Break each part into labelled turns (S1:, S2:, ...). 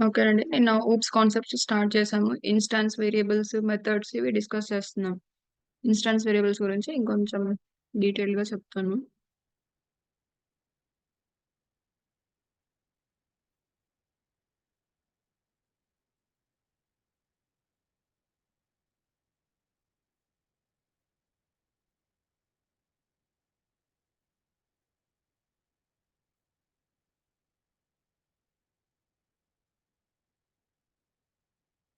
S1: Okay అండి. నిన్న oops concepts start చేసాము. ఇన్‌స్టాన్స్ వేరియబుల్స్, మెథడ్స్ ఇవి డిస్కస్ చేస్తున్నాం. ఇన్‌స్టాన్స్ వేరియబుల్స్ గురించి ఇంకొంచెం డీటెయిల్‌గా చెప్తాను.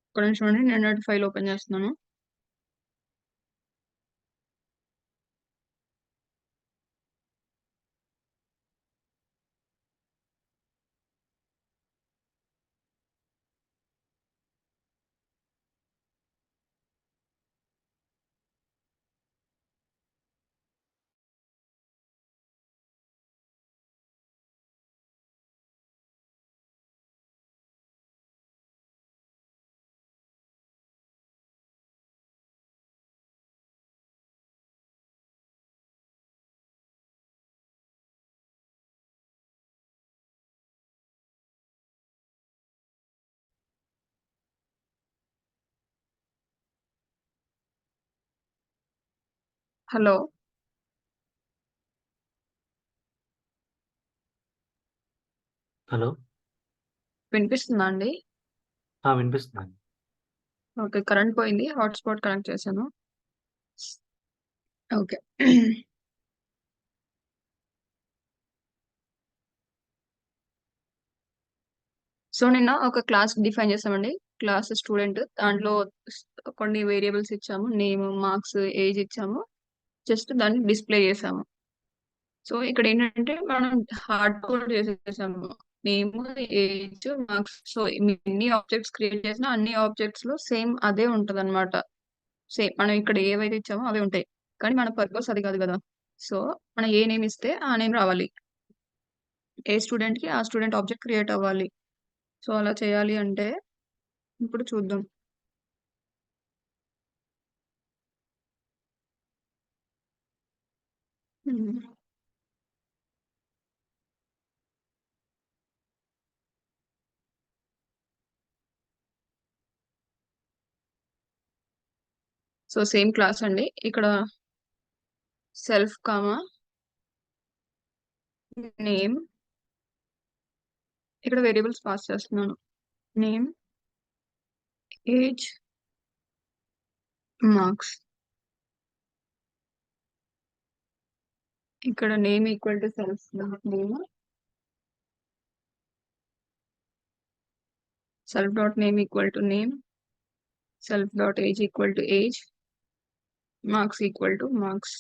S1: ఒక్క నిమిషం అండి. నిన్నటి ఫైల్ ఓపెన్ చేస్తున్నాను. హలో!
S2: హలో!
S1: వినిపిస్తుందా అండి?
S2: వినిపిస్తుందండి.
S1: ఓకే. కరెంట్ పోయింది. హాట్‌స్పాట్ కనెక్ట్ చేశాను. ఓకే. సో, నిన్న ఒక క్లాస్ డిఫైన్ చేసామండి. Class student. దాంట్లో స్ కొన్ని వేరియబుల్స్ ఇచ్చాము. నేమ్, మార్క్స్, ఏజ్ ఇచ్చాము. జస్ట్ దాన్ని డిస్‌ప్లే చేసాము. సో, ఇక్కడేంటంటే మనం హార్డ్ కోడ్ చేసేసాము. Name, age, marks. సో, ఎన్ని ఆబ్జెక్ట్స్ క్రియేట్ చేసినా అన్ని ఆబ్జెక్ట్స్‌లో సేమ్ అదే ఉంటదనమాట. సేమ్ మనం ఇక్కడ ఏవైతే ఇచ్చామో అవే ఉంటాయి. కానీ మన పర్పస్ అది కాదు గదా! సో, మనం ఏ నేమ్ ఇస్తే ఆ నేమ్ రావాలి. ఏ స్టూడెంట్‌కి ఆ స్టూడెంట్ ఆబ్జెక్ట్ క్రియేట్ అవ్వాలి. సో, అలా చేయాలి అంటే ఇప్పుడు చూద్దాం. హ్మ్. సో, సేమ్ క్లాస్ అండి. ఇక్కడ సెల్ఫ్ కామా నేమ్ ఇక్కడ వేరియబుల్స్ పాస్ చేస్తున్నాను. Name, age, marks. ఇక్కడ name equal to self dot name, self dot name equal to name, self dot age equal to age, marks equal to marks.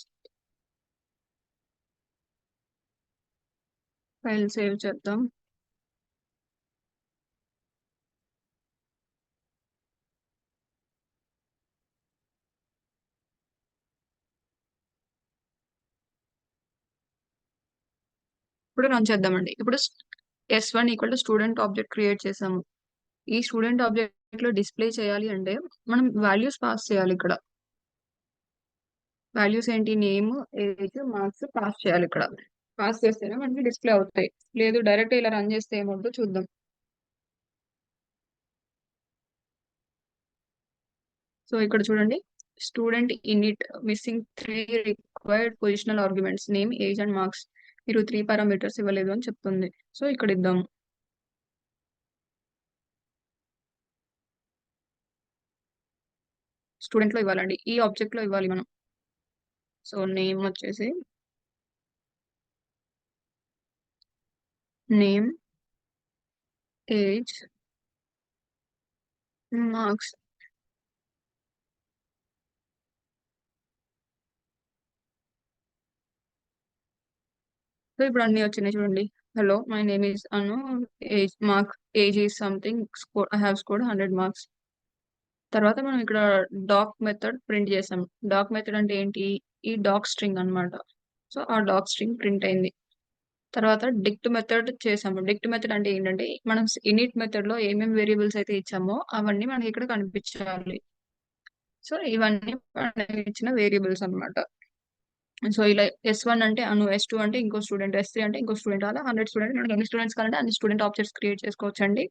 S1: File save చేద్దాం. ఇప్పుడు run చేద్దామండి. ఇప్పుడు S1 equal to student object create చేసాము. ఈ student object లో display చేయాలి అంటే మనం వాల్యూస్ పాస్ చేయాలి ఇక్కడ. వాల్యూస్ ఏంటి? నేమ్, ఏజ్, మార్క్స్ పాస్ చేయాలి ఇక్కడ. పాస్ చేస్తేనే మనకి డిస్ప్లే అవుతాయి. లేదు డైరెక్ట్ ఇలా రన్ చేస్తే ఏమవుతుందో చూద్దాం. సో ఇక్కడ చూడండి, student init missing 3 required positional arguments name, age and marks. మీరు 3 పారామీటర్స్ ఇవ్వలేదు అని చెప్తుంది. సో ఇక్కడ ఇద్దాము. స్టూడెంట్ లో ఇవ్వాలండి. ఈ ఆబ్జెక్ట్ లో ఇవ్వాలి మనం. సో నేమ్ వచ్చేసి నేమ్, ఏజ్, మార్క్స్. సో ఇప్పుడు అన్ని వచ్చినాయి చూడండి. Hello, my name is Anu, age mark, age is something, score I have scored 100 marks. తర్వాత మనం ఇక్కడ డాక్ మెథడ్ ప్రింట్ చేసాం. డాక్ మెథడ్ అంటే ఏంటి? ఈ డాక్ స్ట్రింగ్ అన్నమాట. సో ఆ డాక్ స్ట్రింగ్ ప్రింట్ అయింది. తర్వాత డిక్ట్ మెథడ్ చేసాము. డిక్ట్ మెథడ్ అంటే ఏంటంటే మనం ఇనిట్ మెథడ్ లో ఏమేమి వేరియబుల్స్ అయితే ఇచ్చామో అవన్నీ మనకి ఇక్కడ కనిపించాలి. సో ఇవన్నీ మనం ఇచ్చిన వేరియబుల్స్ అన్నమాట. సో ఇలా S1 అంటే అను, S2 అంటే ఇంకో స్టూడెంట్, S3 అంటే ఇంకో స్టూడెంట్, అలా 100 స్టూడెంట్. మనకి ఎన్ని స్టూడెంట్స్ కావాలంటే అన్ని స్టూడెంట్ ఆబ్జెక్ట్స్ క్రియేట్ చేసుకోవచ్చండి.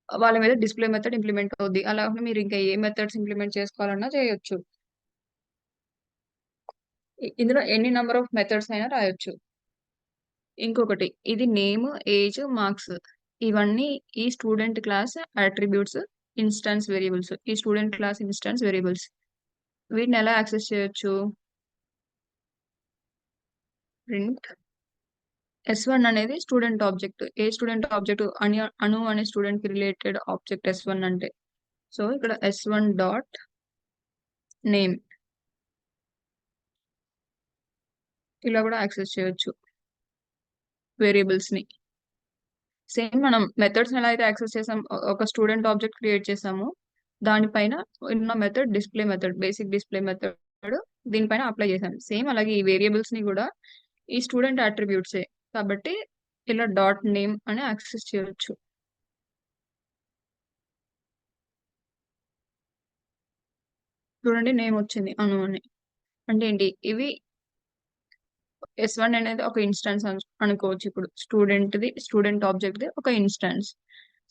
S1: వాళ్ళ మీద డిస్ప్లే మెథడ్ ఇంప్లిమెంట్ అవుద్ది. అలా మీరు ఇంకా ఏ మెథడ్స్ ఇంప్లిమెంట్ చేసుకోవాలన్నా చేయొచ్చు. ఇందులో ఎన్ని నంబర్ ఆఫ్ మెథడ్స్ అయినా రాయొచ్చు. ఇంకొకటి ఇది నేమ్, ఏజ్, మార్క్స్ ఇవన్నీ ఈ student class attributes, instance variables. ఈ స్టూడెంట్ క్లాస్ ఇన్స్టాన్స్ వేరియబుల్స్. వీటిని ఎలా యాక్సెస్ చేయొచ్చు? ప్రింట్ S1 అనేది స్టూడెంట్ ఆబ్జెక్ట్. ఏ స్టూడెంట్ ఆబ్జెక్ట్? అను అనే స్టూడెంట్ కి రిలేటెడ్ ఆబ్జెక్ట్ S1 అంటే. సో ఇక్కడ S1 డాట్ నేమ్ ఇలా కూడా యాక్సెస్ చేయొచ్చు వేరియబుల్స్ ని. సేమ్ మనం మెథడ్స్ ఎలా అయితే యాక్సెస్ చేసాం, ఒక స్టూడెంట్ ఆబ్జెక్ట్ క్రియేట్ చేసాము, దానిపైన ఉన్న method display method, basic display method దీనిపైన అప్లై చేసాం. సేమ్ అలాగే ఈ వేరియబుల్స్ ని కూడా ఈ స్టూడెంట్ అట్రిబ్యూట్సే కాబట్టి ఇలా డాట్ నేమ్ అని యాక్సెస్ చేయొచ్చు. చూడండి నేమ్ వచ్చింది అను అని. అంటే ఏంటి? ఇవి S1 అనేది ఒక ఇన్స్టాన్స్ అనుకోవచ్చు. ఇప్పుడు స్టూడెంట్ ఆబ్జెక్ట్ ది ఒక ఇన్స్టాన్స్.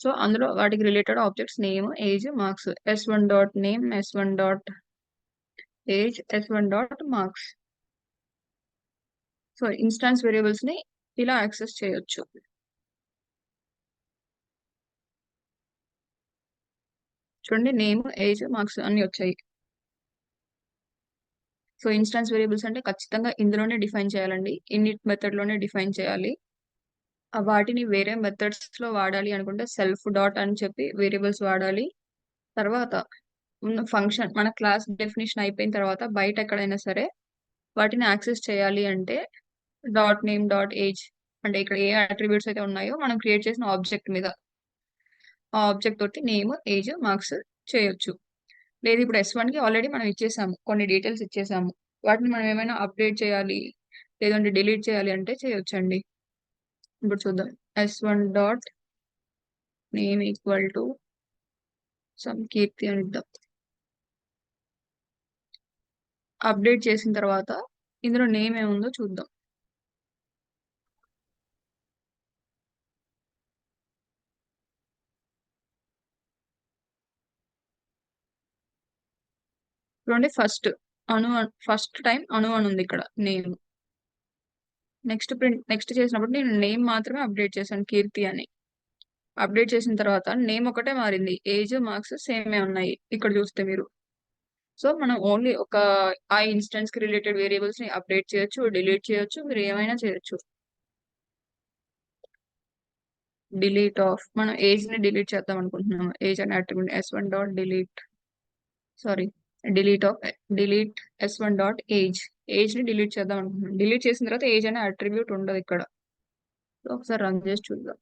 S1: సో అందులో వాటికి related objects name, age, marks. S1 dot name, S1 dot age, S1 dot marks. So instance variables ని ఇలా యాక్సెస్ చేయొచ్చు. చూడండి నేమ్, ఏజ్, మార్క్స్ అన్ని వచ్చాయి. సో ఇన్స్టాన్స్ వేరియబుల్స్ అంటే ఖచ్చితంగా ఇందులోనే డిఫైన్ చేయాలండి. ఇన్నిట్ మెథడ్ లోనే డిఫైన్ చేయాలి. వాటిని వేరే మెథడ్స్ లో వాడాలి అనుకుంటే సెల్ఫ్ డాట్ అని చెప్పి వేరియబుల్స్ వాడాలి. తర్వాత ఫంక్షన్ మన క్లాస్ డెఫినేషన్ అయిపోయిన తర్వాత బయట ఎక్కడైనా సరే వాటిని యాక్సెస్ చేయాలి అంటే డాట్ నేమ్ డాట్ ఏజ్ అంటే ఇక్కడ ఏ అట్రిబ్యూట్స్ అయితే ఉన్నాయో మనం క్రియేట్ చేసిన ఆబ్జెక్ట్ మీద ఆ ఆబ్జెక్ట్ తోటి నేమ్, ఏజ్, మార్క్స్ చేయొచ్చు. లేదు ఇప్పుడు S1 కి ఆల్రెడీ మనం ఇచ్చేసాము, కొన్ని డీటెయిల్స్ ఇచ్చేసాము, వాటిని మనం ఏమైనా అప్డేట్ చేయాలి లేదంటే డిలీట్ చేయాలి అంటే చేయొచ్చండి. ఇప్పుడు చూద్దాం. S1 dot name equal to some Keerthi అని ఇద్దాం. అప్డేట్ చేసిన తర్వాత ఇందులో నేమ్ ఏముందో చూద్దాం. చూడండి ఫస్ట్ టైం అను అని ఉంది ఇక్కడ నేమ్. నెక్స్ట్ చేసినప్పుడు నేను నేమ్ మాత్రమే అప్డేట్ చేశాను కీర్తి అని. అప్డేట్ చేసిన తర్వాత నేమ్ ఒకటే మారింది, ఏజ్, మార్క్స్ సేమే ఉన్నాయి ఇక్కడ చూస్తే మీరు. సో మనం ఓన్లీ ఆ ఇన్స్టెన్స్ కి రిలేటెడ్ వేరియబుల్స్ ని అప్డేట్ చేయొచ్చు, డిలీట్ చేయొచ్చు, మీరు ఏమైనా చేయొచ్చు. డిలీట్ ఆఫ్ మనం ఏజ్ ని డిలీట్ చేద్దాం అనుకుంటున్నాము. ఏజ్ అనే attribute S1 dot delete delete S1 dot age ని డిలీట్ చేద్దాం అనుకుంటున్నాం. డిలీట్ చేసిన తర్వాత ఏజ్ అనే అట్రిబ్యూట్ ఉండదు ఇక్కడ. ఒకసారి రన్ చేసి చూద్దాం.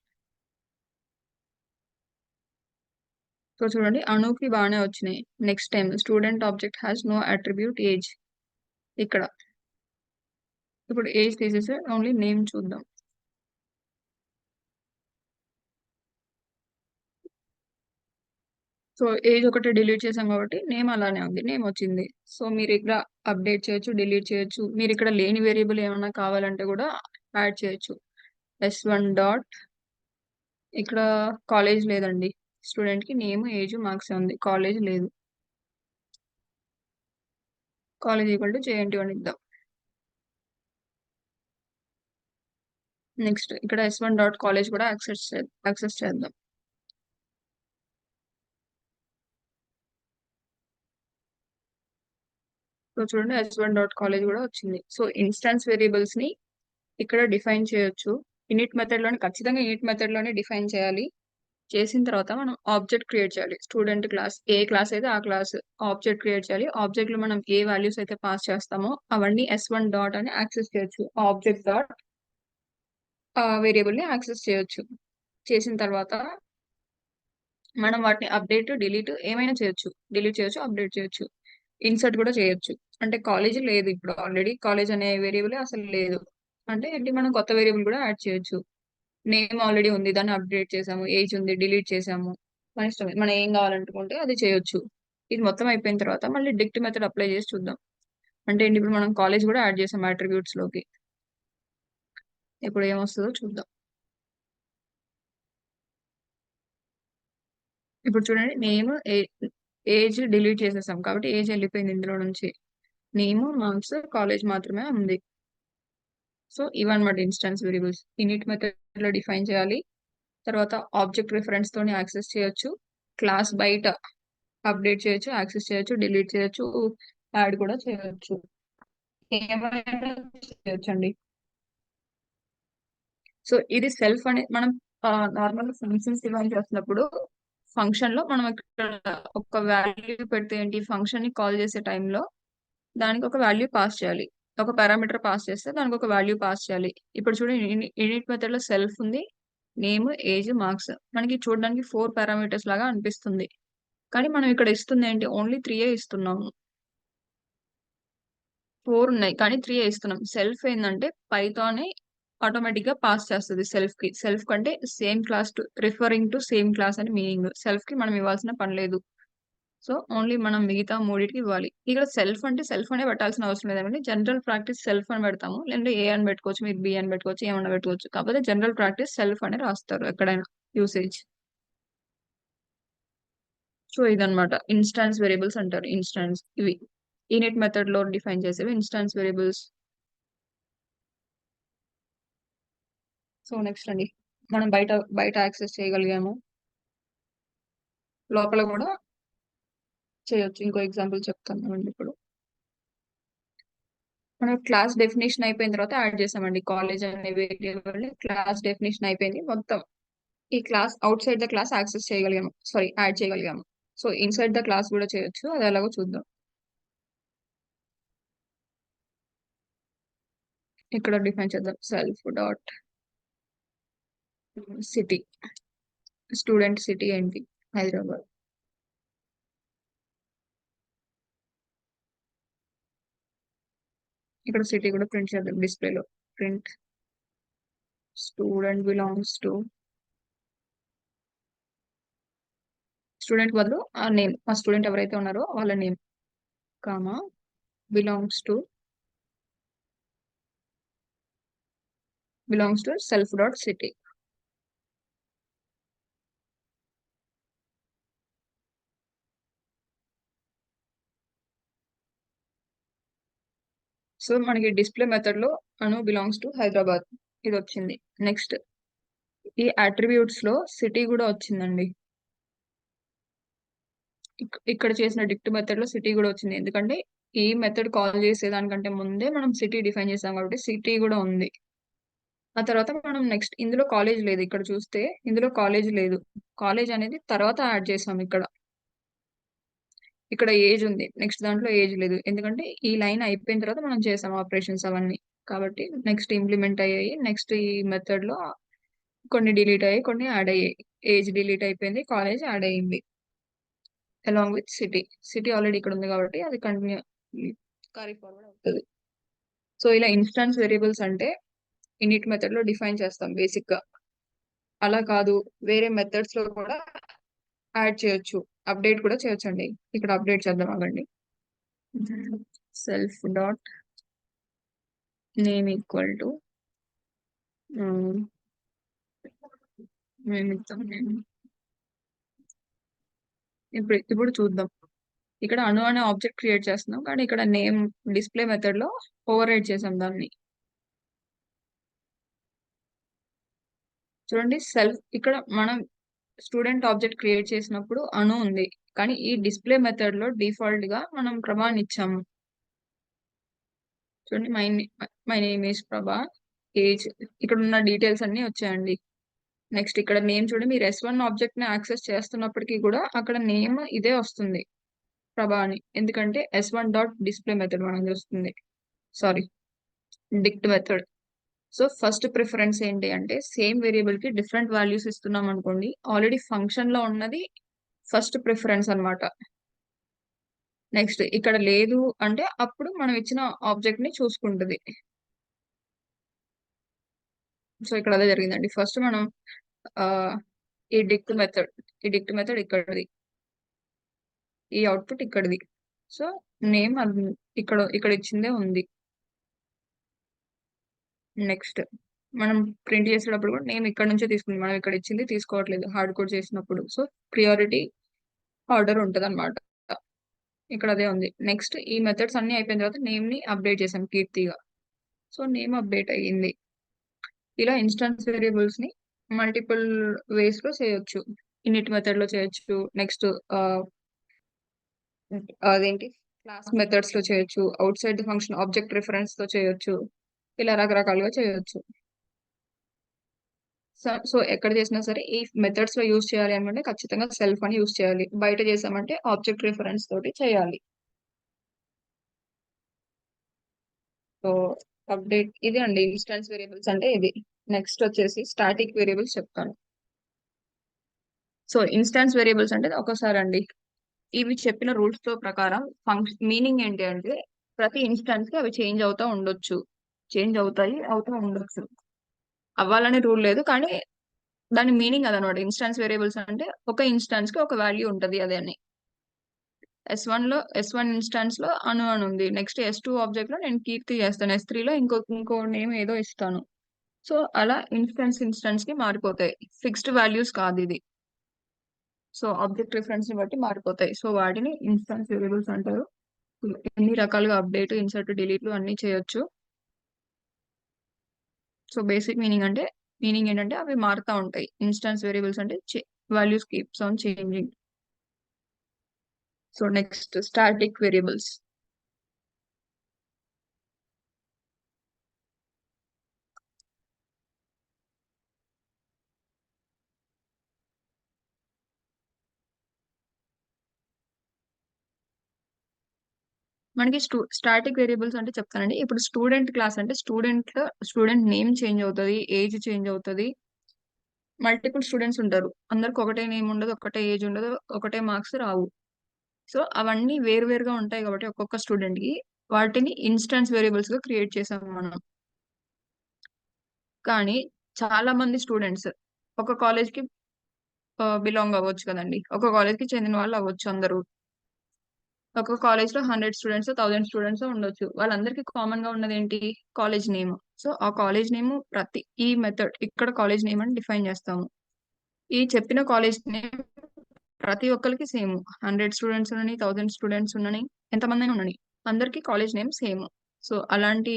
S1: సో చూడండి అనుకి బాగానే వచ్చినాయి. Next time student object has no attribute age. ఇక్కడ ఇప్పుడు ఏజ్ తీసేసి ఓన్లీ నేమ్ చూద్దాం. సో ఏజ్ ఒకటి డిలీట్ చేసాం కాబట్టి నేమ్ అలానే ఉంది, నేమ్ వచ్చింది. సో మీరు ఇక్కడ అప్డేట్ చేయొచ్చు, డిలీట్ చేయొచ్చు. మీరు ఇక్కడ లేని వేరియబుల్ ఏమైనా కావాలంటే కూడా యాడ్ చేయొచ్చు. S1 డాట్ ఇక్కడ కాలేజ్ లేదండి, స్టూడెంట్ కి నేమ్, ఏజ్, మార్క్స్ ఉంది, కాలేజ్ లేదు. కాలేజ్ ఈక్వల్ టు JNT అని ఇద్దాం. నెక్స్ట్ ఇక్కడ S1 డాట్ కాలేజ్ కూడా యాక్సెస్ చేద్దాం. సో చూడండి S1 డాట్ కాలేజ్ కూడా వచ్చింది. సో ఇన్స్టాన్స్ వేరియబుల్స్ ని ఇక్కడ డిఫైన్ చేయొచ్చు. ఖచ్చితంగా ఇనిట్ మెథడ్ లోనే డిఫైన్ చేయాలి. చేసిన తర్వాత మనం ఆబ్జెక్ట్ క్రియేట్ చేయాలి. స్టూడెంట్ క్లాస్ ఏ క్లాస్ అయితే ఆ క్లాస్ ఆబ్జెక్ట్ క్రియేట్ చేయాలి. ఆబ్జెక్ట్ లో మనం ఏ వాల్యూస్ అయితే పాస్ చేస్తామో అవన్నీ S1 డాట్ అని యాక్సెస్ చేయొచ్చు. ఆబ్జెక్ట్ డాట్ వేరియబుల్ ని యాక్సెస్ చేయొచ్చు. చేసిన తర్వాత మనం వాటిని అప్డేట్, డిలీట్ ఏమైనా చేయొచ్చు. డిలీట్ చేయొచ్చు, అప్డేట్ చేయొచ్చు, ఇన్సర్ట్ కూడా చేయొచ్చు. అంటే కాలేజ్ లేదు, ఇప్పుడు ఆల్రెడీ కాలేజ్ అనే వేరియబుల్ అసలు లేదు అంటే ఏంటి, మనం కొత్త వేరియబుల్ కూడా యాడ్ చేయొచ్చు. నేమ్ ఆల్రెడీ ఉంది, దాన్ని అప్డేట్ చేసాము, ఏజ్ ఉంది, డిలీట్ చేసాము, మన ఇష్టమే. మనం ఏం కావాలనుకుంటే అది చేయొచ్చు. ఇది మొత్తం అయిపోయిన తర్వాత మళ్ళీ డిక్ట్ మెథడ్ అప్లై చేసి చూద్దాం. అంటే ఏంటి, ఇప్పుడు మనం కాలేజ్ కూడా యాడ్ చేసాం అట్రిబ్యూట్స్ లోకి. ఇప్పుడు ఏమొస్తుందో చూద్దాం. ఇప్పుడు చూడండి నేమ్ ఏజ్ డిలీట్ చేసేసాం కాబట్టి ఏజ్ వెళ్ళిపోయింది ఇందులో నుంచి. నేమ్ మార్క్స్ కాలేజ్ మాత్రమే ఉంది. సో ఇవన్నమాట ఇన్స్టాన్స్ వేరియబుల్స్. ఇనిట్ మెథడ్ లో డిఫైన్ చేయాలి. తర్వాత ఆబ్జెక్ట్ రిఫరెన్స్ తోని యాక్సెస్ చేయొచ్చు. క్లాస్ బయట అప్డేట్ చేయొచ్చు, యాక్సెస్ చేయొచ్చు, డిలీట్ చేయొచ్చు, యాడ్ కూడా చేయొచ్చు. ఏమైనా చేయొచ్చండి. సో ఇది సెల్ఫ్ అనే మనం నార్మల్ ఫంక్షన్స్ డిఫైన్ చేస్తున్నప్పుడు ఫంక్షన్ లో మనం ఇక్కడ ఒక వాల్యూ పెడితే ఏంటి, ఫంక్షన్ ని కాల్ చేసే టైంలో దానికి ఒక వాల్యూ పాస్ చేయాలి. ఒక పారామీటర్ పాస్ చేస్తే దానికి ఒక వాల్యూ పాస్ చేయాలి. ఇప్పుడు చూడండి ఇనిట్ మెథడ్ లో సెల్ఫ్ ఉంది, నేమ్, ఏజ్, మార్క్స్. మనకి చూడడానికి 4 పారామీటర్స్ లాగా అనిపిస్తుంది, కానీ మనం ఇక్కడ ఇస్తుంది ఏంటి, ఓన్లీ 3 ఇస్తున్నాము. 4 ఉన్నాయి కానీ 3 ఇస్తున్నాం. సెల్ఫ్ ఏంటంటే పైథాన్ ఆటోమేటిక్ గా పాస్ చేస్తుంది సెల్ఫ్ కి. సెల్ఫ్ కంటే same class to referring to same class అని మీనింగ్. సెల్ఫ్ కి మనం ఇవ్వాల్సిన పని లేదు. సో ఓన్లీ మనం మిగతా మూడింటికి ఇవ్వాలి. ఇక్కడ సెల్ఫ్ అంటే సెల్ఫ్ అనే పెట్టాల్సిన అవసరం లేదండి. జనరల్ ప్రాక్టీస్ సెల్ఫ్ అని పెడతాము, లేదంటే ఏ అని పెట్టుకోవచ్చు, మీరు బి అని పెట్టుకోవచ్చు, ఏమన్నా పెట్టుకోవచ్చు. కాకపోతే జనరల్ ప్రాక్టీస్ సెల్ఫ్ అని రాస్తారు ఎక్కడైనా యూసేజ్. సో ఇదన్నమాట ఇన్స్టాన్స్ వేరియబుల్స్ అంటారు. ఇన్స్టాన్స్ ఇవి ఇనిట్ మెథడ్ లో డిఫైన్ చేసేవి ఇన్స్టాన్స్ వేరియబుల్స్. సో నెక్స్ట్ అండి, మనం బయట బయట యాక్సెస్ చేయగలిగాము, లోపల కూడా చేయొచ్చు. ఇంకో ఎగ్జాంపుల్ చెప్తాను అండి. ఇప్పుడు మనం క్లాస్ డెఫినేషన్ అయిపోయిన తర్వాత యాడ్ చేసామండి కాలేజ్ అనే వేరియబుల్. క్లాస్ డెఫినేషన్ అయిపోయింది మొత్తం. ఈ class outside the class access చేయగలిగాము, సారీ యాడ్ చేయగలిగాము. సో ఇన్సైడ్ ద క్లాస్ కూడా చేయొచ్చు, అది ఎలాగో చూద్దాం. ఇక్కడ డిఫైన్ చేద్దాం. Self dot city, student city ఏంటి, హైదరాబాద్. ఇక్కడ సిటీ కూడా ప్రింట్ చేద్దాం డిస్ప్లేలో. Print student belongs to, student బదులు ఆ నేమ్, ఆ స్టూడెంట్ ఎవరైతే ఉన్నారో వాళ్ళ name, comma belongs to self dot city. So మనకి డిస్ప్లే మెథడ్ లో అను బిలాంగ్స్ టు హైదరాబాద్ ఇది వచ్చింది. నెక్స్ట్ ఈ అట్రిబ్యూట్స్ లో సిటీ కూడా వచ్చిందండి. ఇక్కడ చేసిన డిక్ట్ మెథడ్ లో సిటీ కూడా వచ్చింది, ఎందుకంటే ఈ మెథడ్ కాల్ చేసేదానికంటే ముందే మనం సిటీ డిఫైన్ చేసాం కాబట్టి సిటీ కూడా ఉంది. ఆ తర్వాత మనం నెక్స్ట్ ఇందులో కాలేజ్ లేదు, ఇక్కడ చూస్తే ఇందులో కాలేజ్ లేదు. కాలేజ్ అనేది తర్వాత యాడ్ చేసాం. ఇక్కడ ఏజ్ ఉంది, నెక్స్ట్ దాంట్లో ఏజ్ లేదు, ఎందుకంటే ఈ లైన్ అయిపోయిన తర్వాత మనం చేసాం ఆపరేషన్స్ అవన్నీ. కాబట్టి నెక్స్ట్ ఇంప్లిమెంట్ అయ్యాయి. నెక్స్ట్ ఈ మెథడ్ లో కొన్ని డిలీట్ అయ్యాయి, కొన్ని యాడ్ అయ్యాయి. ఏజ్ డిలీట్ అయిపోయింది, కాలేజ్ యాడ్ అయ్యింది along with city. City already ఇక్కడ ఉంది కాబట్టి అది కంటిన్యూ క్యారీ ఫార్వర్డ్ అవుతుంది. సో ఇలా ఇన్స్టాన్స్ వేరియబుల్స్ అంటే ఇనిట్ మెథడ్ లో డిఫైన్ చేస్తాం బేసిక్ గా. అలా కాదు, వేరే మెథడ్స్ లో కూడా యాడ్ చేయొచ్చు, అప్డేట్ కూడా చేయొచ్చు అండి. ఇక్కడ అప్డేట్ చేద్దాం అవ్వండి. Self dot name equal to మేము ఇస్తాం నేమ్. ఇప్పుడు చూద్దాం. ఇక్కడ అను అనే ఆబ్జెక్ట్ క్రియేట్ చేస్తున్నాం, కానీ ఇక్కడ నేమ్ డిస్ప్లే మెథడ్ లో ఓవర్ రైడ్ చేసాం దాన్ని. చూడండి సెల్ఫ్ ఇక్కడ మనం స్టూడెంట్ ఆబ్జెక్ట్ క్రియేట్ చేసినప్పుడు అను ఉంది, కానీ ఈ డిస్ప్లే మెథడ్ లో డిఫాల్ట్ గా మనం ప్రభాని ఇచ్చాము. చూడండి మై నేమ్ ఈస్ ప్రభా, ఏజ్, ఇక్కడ ఉన్న డీటెయిల్స్ అన్ని వచ్చాయండి. నెక్స్ట్ ఇక్కడ నేమ్ చూడండి, మీరు S1 ఆబ్జెక్ట్ ని యాక్సెస్ చేస్తున్నప్పటికీ కూడా అక్కడ నేమ్ ఇదే వస్తుంది, ప్రభా అని. ఎందుకంటే S1 డాట్ డిస్ప్లే మెథడ్ మనం చూస్తుంది, sorry డిక్ట్ method. So first preference ఏంటి అంటే సేమ్ వేరియబుల్ కి డిఫరెంట్ వాల్యూస్ ఇస్తున్నాం అనుకోండి, ఆల్రెడీ ఫంక్షన్ లో ఉన్నది ఫస్ట్ ప్రిఫరెన్స్ అన్నమాట. నెక్స్ట్ ఇక్కడ లేదు అంటే అప్పుడు మనం ఇచ్చిన ఆబ్జెక్ట్ ని చూసుకుంటుంది. సో ఇక్కడ అదే జరిగిందండి. ఫస్ట్ మనం ఆ ఈ డిక్ట్ మెథడ్ ఇక్కడది, ఈ అవుట్పుట్ ఇక్కడది. సో నేమ్ అది ఇక్కడ ఇక్కడ ఇచ్చిందే ఉంది. నెక్స్ట్ మనం ప్రింట్ చేసేటప్పుడు కూడా నేమ్ ఇక్కడ నుంచే తీసుకుంది, మనం ఇక్కడ ఇచ్చింది తీసుకోవట్లేదు హార్డ్ కోడ్ చేసినప్పుడు. సో ప్రియారిటీ ఆర్డర్ ఉంటుంది అనమాట. ఇక్కడ అదే ఉంది. నెక్స్ట్ ఈ మెథడ్స్ అన్ని అయిపోయిన తర్వాత నేమ్ ని అప్డేట్ చేసాం కీర్తిగా. సో నేమ్ అప్డేట్ అయ్యింది. ఇలా ఇన్స్టాన్స్ వేరియబుల్స్ ని మల్టిపుల్ వేస్ లో చేయొచ్చు. ఇన్నిట్ మెథడ్ లో చేయొచ్చు. నెక్స్ట్ అదేంటి క్లాస్ మెథడ్స్ లో చేయొచ్చు. Out side the function object reference తో చేయొచ్చు. ఇలా రకరకాలుగా చేయొచ్చు. సో ఎక్కడ చేసినా సరే ఈ మెథడ్స్ లో యూజ్ చేయాలి అంటే ఖచ్చితంగా సెల్ఫ్ అని యూజ్ చేయాలి. బయట చేసామంటే ఆబ్జెక్ట్ రిఫరెన్స్ తోటి చేయాలి. సో అప్డేట్ ఇది అండి ఇన్స్టాన్స్ వేరియబుల్స్ అంటే ఇది. నెక్స్ట్ వచ్చేసి స్టాటిక్ వేరియబుల్స్ చెప్తాను. సో ఇన్స్టాన్స్ వేరియబుల్స్ అంటే ఒకసారి అండి, ఇవి చెప్పిన రూల్స్ తో ప్రకారం ఫంక్షన్ మీనింగ్ ఏంటి అంటే ప్రతి ఇన్స్టాన్స్ కి అవి చేంజ్ అవుతా ఉండొచ్చు, చేంజ్ అవుతాయి, అవుతూ ఉండొచ్చు. అవ్వాలనే రూల్ లేదు, కానీ దాని మీనింగ్ అదనమాట. ఇన్స్టాన్స్ వేరియబుల్స్ అంటే ఒక ఇన్స్టాన్స్ కి ఒక వాల్యూ ఉంటది అదే అని. S1 ఇన్స్టాన్స్ లో అను అని ఉంది. నెక్స్ట్ S2 ఆబ్జెక్ట్ లో నేను కీర్తి చేస్తాను. S3 లో ఇంకో నేమ్ ఏదో ఇస్తాను. సో అలా ఇన్స్టాన్స్ కి మారిపోతాయి. ఫిక్స్డ్ వాల్యూస్ కాదు ఇది. సో ఆబ్జెక్ట్ రిఫరెన్స్ ని బట్టి మారిపోతాయి. సో వాటిని ఇన్స్టాన్స్ వేరియబుల్స్ అంటారు. ఎన్ని రకాలుగా అప్డేట్, ఇన్సర్ట్, డిలీట్లు అన్ని చేయొచ్చు. సో బేసిక్ మీనింగ్ ఏంటంటే అవి మారుతా ఉంటాయి. ఇన్స్టాన్స్ వేరియబుల్స్ అంటే values keeps on changing. So next static variables. మనకి స్టాటిక్ వేరియబుల్స్ అంటే చెప్తానండి. ఇప్పుడు స్టూడెంట్ క్లాస్ అంటే స్టూడెంట్ నేమ్ చేంజ్ అవుతుంది, ఏజ్ చేంజ్ అవుతుంది. మల్టిపుల్ స్టూడెంట్స్ ఉంటారు, అందరికి ఒకటే నేమ్ ఉండదు, ఒకటే ఏజ్ ఉండదు, ఒకటే మార్క్స్ రావు. సో అవన్నీ వేరువేరుగా ఉంటాయి కాబట్టి ఒక్కొక్క స్టూడెంట్ కి వాటిని ఇన్స్టాన్స్ వేరియబుల్స్ గా క్రియేట్ చేసాం మనం. కానీ చాలా మంది స్టూడెంట్స్ ఒక కాలేజ్ కి బిలాంగ్ అవ్వచ్చు కదండి, ఒక కాలేజ్ కి చెందిన వాళ్ళు అవ్వచ్చు అందరూ. ఒక కాలేజ్ లో 100 స్టూడెంట్స్, 1000 స్టూడెంట్స్ ఉండొచ్చు. వాళ్ళందరికీ కామన్ గా ఉన్నది ఏంటి? College name. సో ఆ కాలేజ్ నేమ్ ఈ మెథడ్ ఇక్కడ కాలేజ్ నేమ్ అని డిఫైన్ చేస్తాము. ఈ చెప్పిన కాలేజ్ నేమ్ ప్రతి ఒక్కరికి సేమ్. 100 స్టూడెంట్స్ ఉన్నని, 1000 స్టూడెంట్స్ ఉన్నని, ఎంతమంది అయినా ఉన్నని, అందరికి కాలేజ్ నేమ్ సేమ్. సో అలాంటి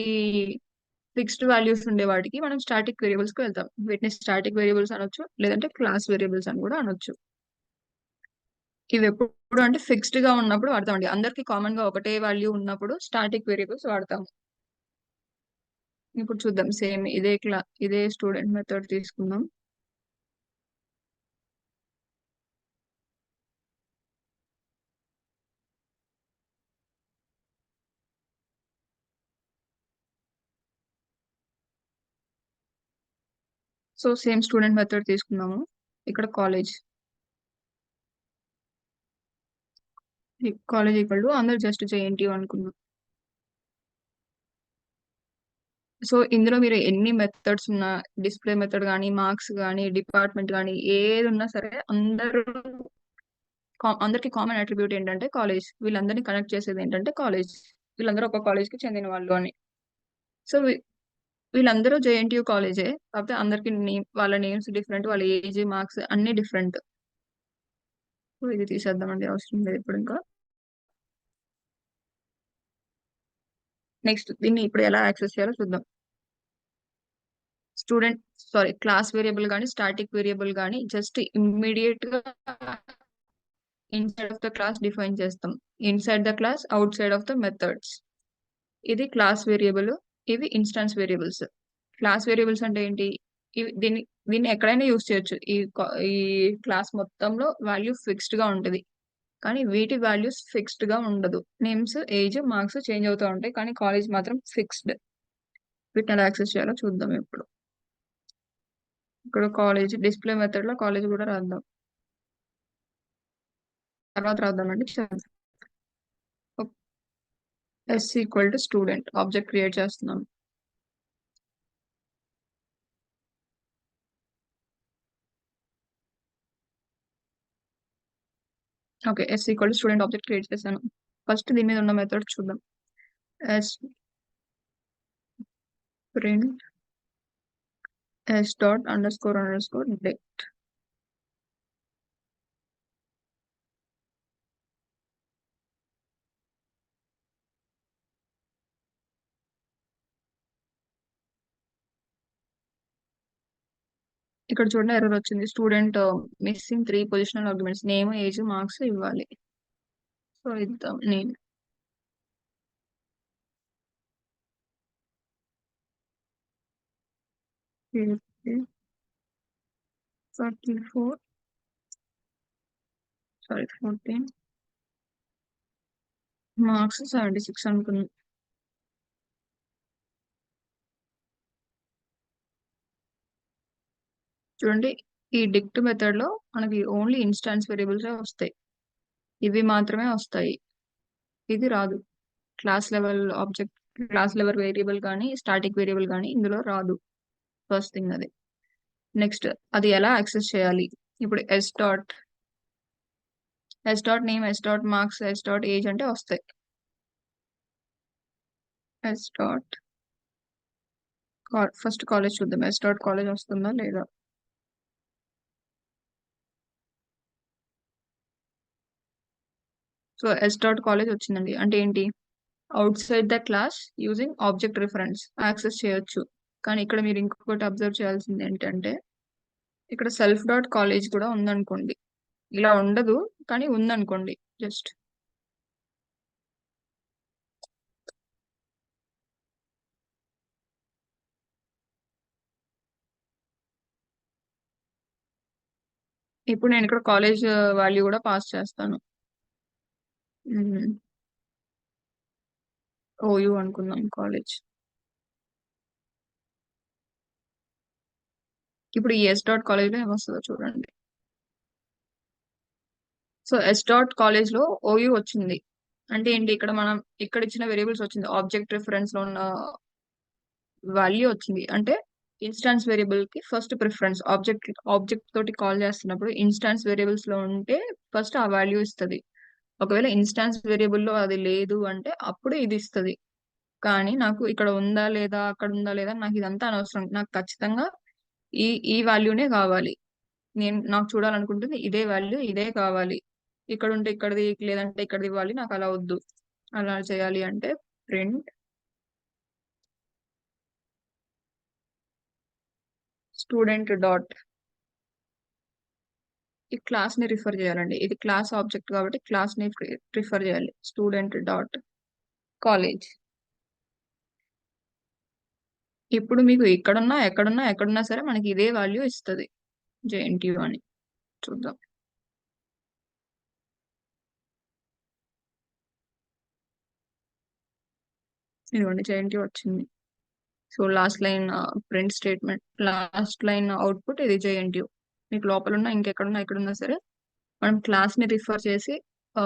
S1: ఫిక్స్డ్ వాల్యూస్ ఉండే వాటికి మనం స్టాటిక్ వేరియబుల్స్ కి వెళ్తాం. వీటిని స్టాటిక్ వేరియబుల్స్ అనొచ్చు, లేదంటే క్లాస్ వేరియబుల్స్ అని కూడా అనొచ్చు. ఇవి ఎప్పుడు అంటే ఫిక్స్డ్ గా ఉన్నప్పుడు వాడతామండి. అందరికి కామన్ గా ఒకటే వాల్యూ ఉన్నప్పుడు స్టాటిక్ వేరియబుల్స్ వాడతాము. ఇప్పుడు చూద్దాం, సేమ్ ఇదే స్టూడెంట్ మెథడ్ తీసుకుందాం. సో సేమ్ స్టూడెంట్ మెథడ్ తీసుకున్నాము. ఇక్కడ కాలేజ్ ఈక్వల్ టు అందరు జస్ట్ JNTU అనుకున్నాం. సో ఇందులో మీరు ఎన్ని మెథడ్స్ ఉన్నా, డిస్ప్లే మెథడ్ కానీ, మార్క్స్ కానీ, డిపార్ట్మెంట్ కానీ, ఏది ఉన్నా సరే అందరికి కామన్ అట్రిబ్యూట్ ఏంటంటే కాలేజ్. వీళ్ళందరినీ కనెక్ట్ చేసేది ఏంటంటే కాలేజ్. వీళ్ళందరూ ఒక కాలేజ్ కి చెందిన వాళ్ళు అని. సో వీళ్ళందరూ JNTU కాలేజే, కాకపోతే అందరికి వాళ్ళ నేమ్స్ డిఫరెంట్, వాళ్ళ ఏజ్, మార్క్స్ అన్ని డిఫరెంట్. సో ఇది తీసేద్దామండి, అవసరం లేదు ఇప్పుడు ఇంకా. నెక్స్ట్ దీన్ని ఇప్పుడు ఎలా యాక్సెస్ చేయాలో చూద్దాం. క్లాస్ వేరియబుల్ కానీ స్టాటిక్ వేరియబుల్ కానీ జస్ట్ ఇమ్మీడియట్ గా inside of the class define చేస్తాం. Inside the class, outside of the methods. ఇది క్లాస్ వేరియబుల్, ఇవి ఇన్స్టాన్స్ వేరియబుల్స్. క్లాస్ వేరియబుల్స్ అంటే ఏంటి? దీన్ని ఎక్కడైనా యూజ్ చేయొచ్చు. ఈ క్లాస్ మొత్తంలో వాల్యూ ఫిక్స్డ్ గా ఉంటుంది, కానీ వీటి వాల్యూస్ ఫిక్స్డ్ గా ఉండదు. నేమ్స్, ఏజ్, మార్క్స్ చేంజ్ అవుతూ ఉంటాయి, కానీ కాలేజ్ మాత్రం ఫిక్స్డ్. వీటిని ఎలా యాక్సెస్ చేయాలో చూద్దాం ఇప్పుడు. ఇక్కడ కాలేజ్ డిస్ప్లే మెథడ్ లో కాలేజ్ కూడా రాద్దాం, తర్వాత రాద్దామండి. S స్టూడెంట్ ఆబ్జెక్ట్ క్రియేట్ చేస్తున్నాం. Okay, S student object create చేశాను. ఫస్ట్ దీని మీద ఉన్న మెథడ్ చూద్దాం. S print s dot underscore date. ఇక్కడ చూడండి ఎర్రర్ వచ్చింది. Student missing 3 positional arguments, name, age, marks ఇవ్వాలి. సో ఇద్దాం నేమ్. Okay. 44, సారీ 14, మార్క్స్ 76 అనుకున్నాం. చూడండి ఈ డిక్ట్ మెథడ్ లో మనకి ఓన్లీ ఇన్స్టాన్స్ వేరియబుల్స్ వస్తాయి, ఇవి మాత్రమే వస్తాయి, ఇది రాదు. Class level object, class level variable కానీ స్టాటిక్ వేరియబుల్ కానీ ఇందులో రాదు. ఫస్ట్ థింగ్ అది. నెక్స్ట్ అది ఎలా యాక్సెస్ చేయాలి? ఇప్పుడు S dot name, yes dot marks, S dot age అంటే వస్తాయి. ఎస్ డాట్ ఫస్ట్ కాలేజ్ చూద్దాం, ఎస్ డాట్ కాలేజ్ వస్తుందా లేదా. సో ఎస్ డాట్ కాలేజ్ వచ్చిందండి. అంటే ఏంటి? Out side the class using object reference access చేయొచ్చు. కానీ ఇక్కడ మీరు ఇంకొకటి అబ్జర్వ్ చేయాల్సింది ఏంటంటే, ఇక్కడ సెల్ఫ్ డాట్ కాలేజ్ కూడా ఉందనుకోండి, ఇలా ఉండదు కానీ ఉందనుకోండి జస్ట్. ఇప్పుడు నేను ఇక్కడ కాలేజ్ వాల్యూ కూడా పాస్ చేస్తాను. ఓయూ అనుకుందాం కాలేజ్. ఇప్పుడు ఈ ఎస్ డాట్ కాలేజ్ లో ఏమొస్తుందో చూడండి. సో ఎస్ డాట్ కాలేజ్ లో ఓయూ వచ్చింది అంటే ఏంటి? ఇక్కడ మనం ఇక్కడ ఇచ్చిన వేరియబుల్స్ వచ్చింది, ఆబ్జెక్ట్ రిఫరెన్స్ లో ఉన్న వాల్యూ వచ్చింది. అంటే ఇన్స్టాన్స్ వేరియబుల్ కి ఫస్ట్ ప్రిఫరెన్స్, ఆబ్జెక్ట్ తోటి కాల్ చేస్తున్నప్పుడు ఇన్స్టాన్స్ వేరియబుల్స్ లో ఉంటే ఫస్ట్ ఆ వాల్యూ ఇస్తుంది. ఒకవేళ ఇన్స్టాన్స్ వేరియబుల్ లో అది లేదు అంటే అప్పుడు ఇది ఇస్తుంది. కానీ నాకు ఇక్కడ ఉందా లేదా, అక్కడ ఉందా లేదా, నాకు ఇదంతా అనవసరం. నాకు ఖచ్చితంగా ఈ ఈ వాల్యూనే కావాలి. నాకు చూడాలనుకుంటుంది ఇదే వాల్యూ, ఇదే కావాలి. ఇక్కడ ఉంటే ఇక్కడది, లేదంటే ఇక్కడది ఇవ్వాలి. నాకు అలా వద్దు. అలా చేయాలి అంటే ప్రింట్ స్టూడెంట్ డాట్, ఈ క్లాస్ ని రిఫర్ చేయాలండి. ఇది క్లాస్ ఆబ్జెక్ట్ కాబట్టి క్లాస్ ని రిఫర్ చేయాలి. Student dot college. ఇప్పుడు మీకు ఇక్కడున్నా, ఎక్కడున్నా సరే మనకి ఇదే వాల్యూ ఇస్తుంది, జేఎన్టీయూ అని. చూద్దాం. ఇదిగోండి జేఎన్టీయూ వచ్చింది. So last line print statement, last line output ఇది జేఎన్టీయూ. మీకు లోపల ఉన్న ఇంకెక్కడున్నా, ఎక్కడున్నా సరే మనం క్లాస్ ని రిఫర్ చేసి ఆ,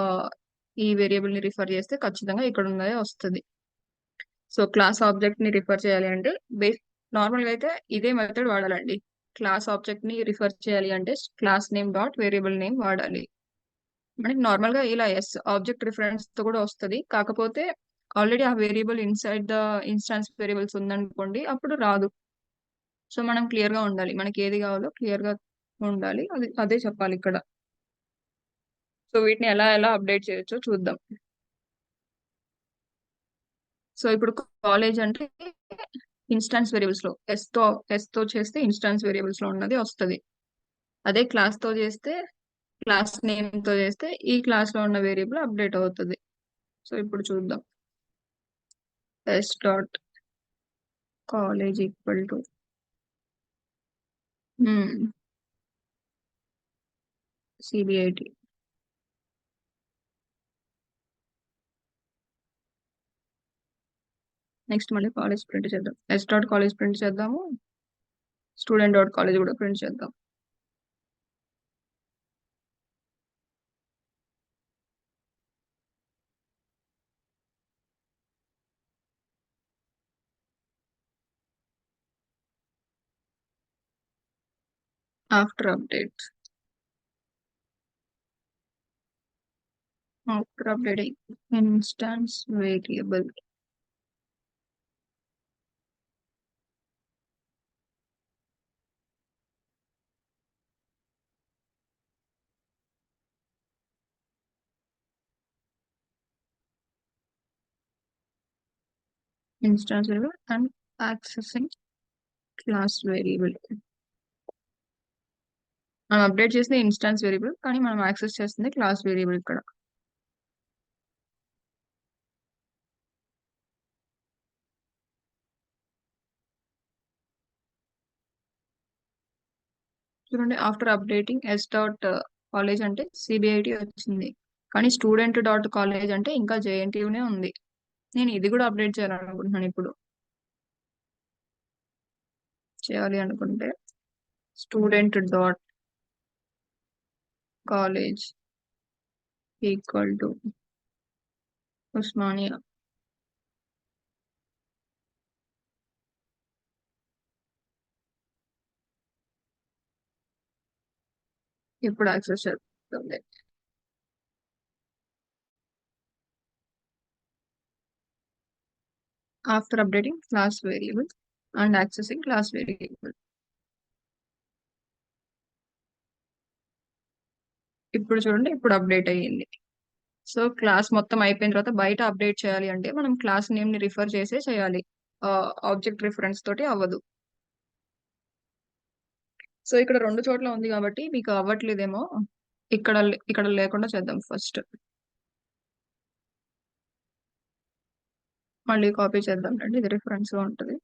S1: ఈ వేరియబుల్ ని రిఫర్ చేస్తే ఖచ్చితంగా ఇక్కడ ఉన్నదే వస్తుంది. సో క్లాస్ ఆబ్జెక్ట్ ని రిఫర్ చేయాలి అంటే నార్మల్ గా అయితే ఇదే మెథడ్ వాడాలండి. క్లాస్ ఆబ్జెక్ట్ ని రిఫర్ చేయాలి అంటే class name dot variable name వాడాలి. మనకి నార్మల్ గా ఇలా ఎస్ ఆబ్జెక్ట్ రిఫరెన్స్ తో కూడా వస్తుంది. కాకపోతే ఆల్రెడీ ఆ variable inside the instance variables ఉందనుకోండి, అప్పుడు రాదు. సో మనం క్లియర్ గా ఉండాలి, మనకి ఏది కావాలో క్లియర్ గా ఉండాలి, అదే చెప్పాలి ఇక్కడ. సో వీటిని ఎలా ఎలా అప్డేట్ చేయొచ్చో చూద్దాం. సో ఇప్పుడు కాలేజ్ అంటే ఇన్స్టాన్స్ వేరియబుల్స్ లో ఎస్ తో చేస్తే ఇన్స్టాన్స్ వేరియబుల్స్ లో ఉన్నది వస్తుంది. అదే క్లాస్ తో చేస్తే, క్లాస్ నేమ్ తో చేస్తే ఈ క్లాస్ లో ఉన్న వేరియబుల్ అప్డేట్ అవుతుంది. సో ఇప్పుడు చూద్దాం. S dot college equal to CBIT. Next మళ్ళీ కాలేజ్ ప్రింట్ చేద్దాం. ఎస్ డాట్ కాలేజ్ ప్రింట్ చేద్దాము, స్టూడెంట్ డాట్ కాలేజ్ కూడా ప్రింట్ చేద్దాం. After update, instance variable instance variable and accessing class variable. మనం అప్డేట్ చేసిన ఇన్స్టాన్స్ వేరియబుల్, కానీ మనం యాక్సెస్ చేస్తుంది క్లాస్ వేరియబుల్ ఇక్కడ. చూడండి, after updating S dot college అంటే సిబిఐటి వచ్చింది, కానీ స్టూడెంట్ డాట్ కాలేజ్ అంటే ఇంకా జేఎన్టీయూనే ఉంది. నేను ఇది కూడా అప్డేట్ చేయాలనుకుంటున్నాను. ఇప్పుడు చేయాలి అనుకుంటే student dot college equal to Osmania. ఇప్పుడు యాక్సెస్ చేస్తుంది. After updating class variable and accessing class variable. ఇప్పుడు చూడండి, ఇప్పుడు అప్డేట్ అయ్యింది. సో క్లాస్ మొత్తం అయిపోయిన తర్వాత బయట అప్డేట్ చేయాలి అంటే మనం క్లాస్ నేమ్ ని రిఫర్ చేసే చేయాలి, ఆబ్జెక్ట్ రిఫరెన్స్ తోటి అవ్వదు. సో ఇక్కడ రెండు చోట్ల ఉంది కాబట్టి మీకు అవ్వట్లేదేమో. ఇక్కడ ఇక్కడ లేకుండా చేద్దాం ఫస్ట్. మళ్ళీ కాపీ చేద్దాం రండి, ఇది రిఫరెన్స్ గా ఉంటుంది.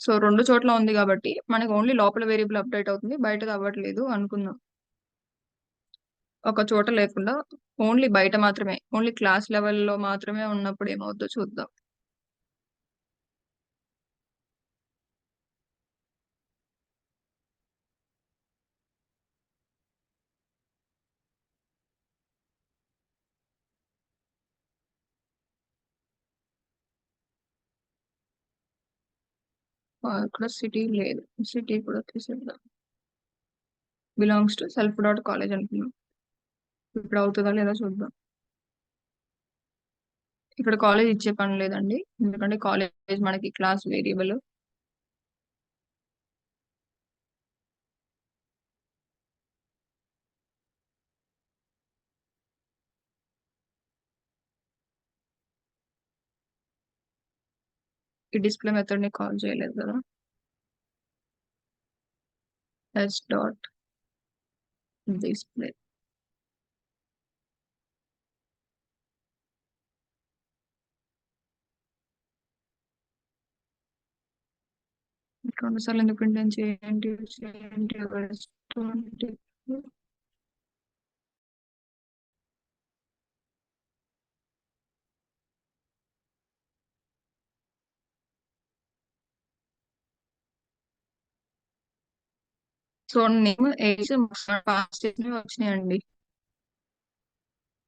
S1: సో రెండు చోట్ల ఉంది కాబట్టి మనకి ఓన్లీ లోపల వేరియబుల్ అప్డేట్ అవుతుంది, బయటది అవ్వట్లేదు అనుకుందాం. ఒక చోట లేకుండా ఓన్లీ బయట మాత్రమే, ఓన్లీ క్లాస్ లెవెల్లో మాత్రమే ఉన్నప్పుడు ఏమవుతుందో చూద్దాం. ఇక్కడ సిటీ లేదు, సిటీ కూడా తీసేద్దాం. Belongs to self dot college అనుకున్నాం. ఇప్పుడు అవుతుందా లేదా చూద్దాం. ఇక్కడ కాలేజ్ ఇచ్చే పని లేదండి, ఎందుకంటే కాలేజ్ మనకి క్లాస్ వేరియబుల్. ఈ డిస్ప్లే మెథడ్ ని కాల్ చేయలేదు కదా. Yes dot display. రెండుసార్లు ఎందుకు ప్రింట్ చేయండి చేయండి. సో నేమ్ ఏజ్ పాస్ చేసినవి వచ్చినాయండి.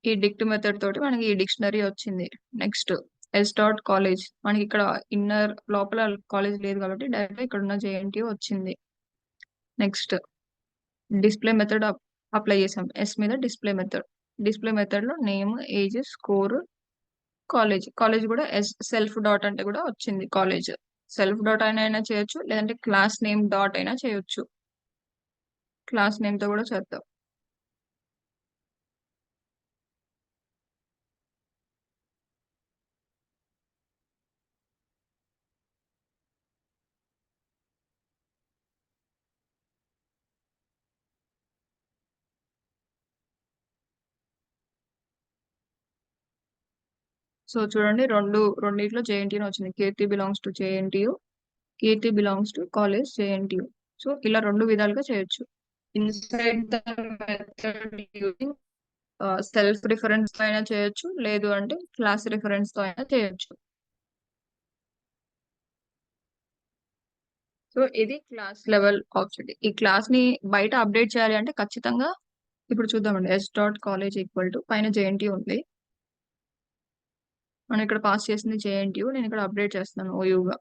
S1: ఈ డిక్ట్ మెథడ్ తోటి మనకి ఈ డిక్షనరీ వచ్చింది. నెక్స్ట్ ఎస్ డాట్ కాలేజ్, మనకి ఇక్కడ ఇన్నర్ లోపల కాలేజ్ లేదు కాబట్టి డైరెక్ట్ ఇక్కడ ఉన్న జేఎన్టీయూ వచ్చింది. నెక్స్ట్ డిస్ప్లే మెథడ్ అప్లై చేసాం ఎస్ మీద. డిస్ప్లే మెథడ్ లో name age score college. College కూడా ఎస్ సెల్ఫ్ డాట్ అంటే కూడా వచ్చింది కాలేజ్. సెల్ఫ్ డాట్ అయినా చేయొచ్చు, లేదంటే క్లాస్ నేమ్ డాట్ అయినా చేయొచ్చు. క్లాస్ నేమ్ తో కూడా చేద్దాం. సో చూడండి, రెండిట్లో జేఎన్టీయూ వచ్చింది. Keerthi belongs to JNTU, Keerthi belongs to college JNTU. So ఇలా రెండు విధాలుగా చేయొచ్చు. Inside the method using self reference తో అయినా చేయొచ్చు, లేదు అంటే క్లాస్ రిఫరెన్స్ తో అయినా చేయొచ్చు. సో ఇది క్లాస్ లెవెల్ ఆబ్జెక్ట్. ఈ క్లాస్ ని బయట అప్డేట్ చేయాలి అంటే ఖచ్చితంగా ఇప్పుడు చూద్దామండి. S dot college equal to పైన జేఎన్టీయూ ఉంది, మనం ఇక్కడ పాస్ చేసింది జేఎన్టీయూ, నేను ఇక్కడ అప్డేట్ చేస్తున్నాను ఓయూగా.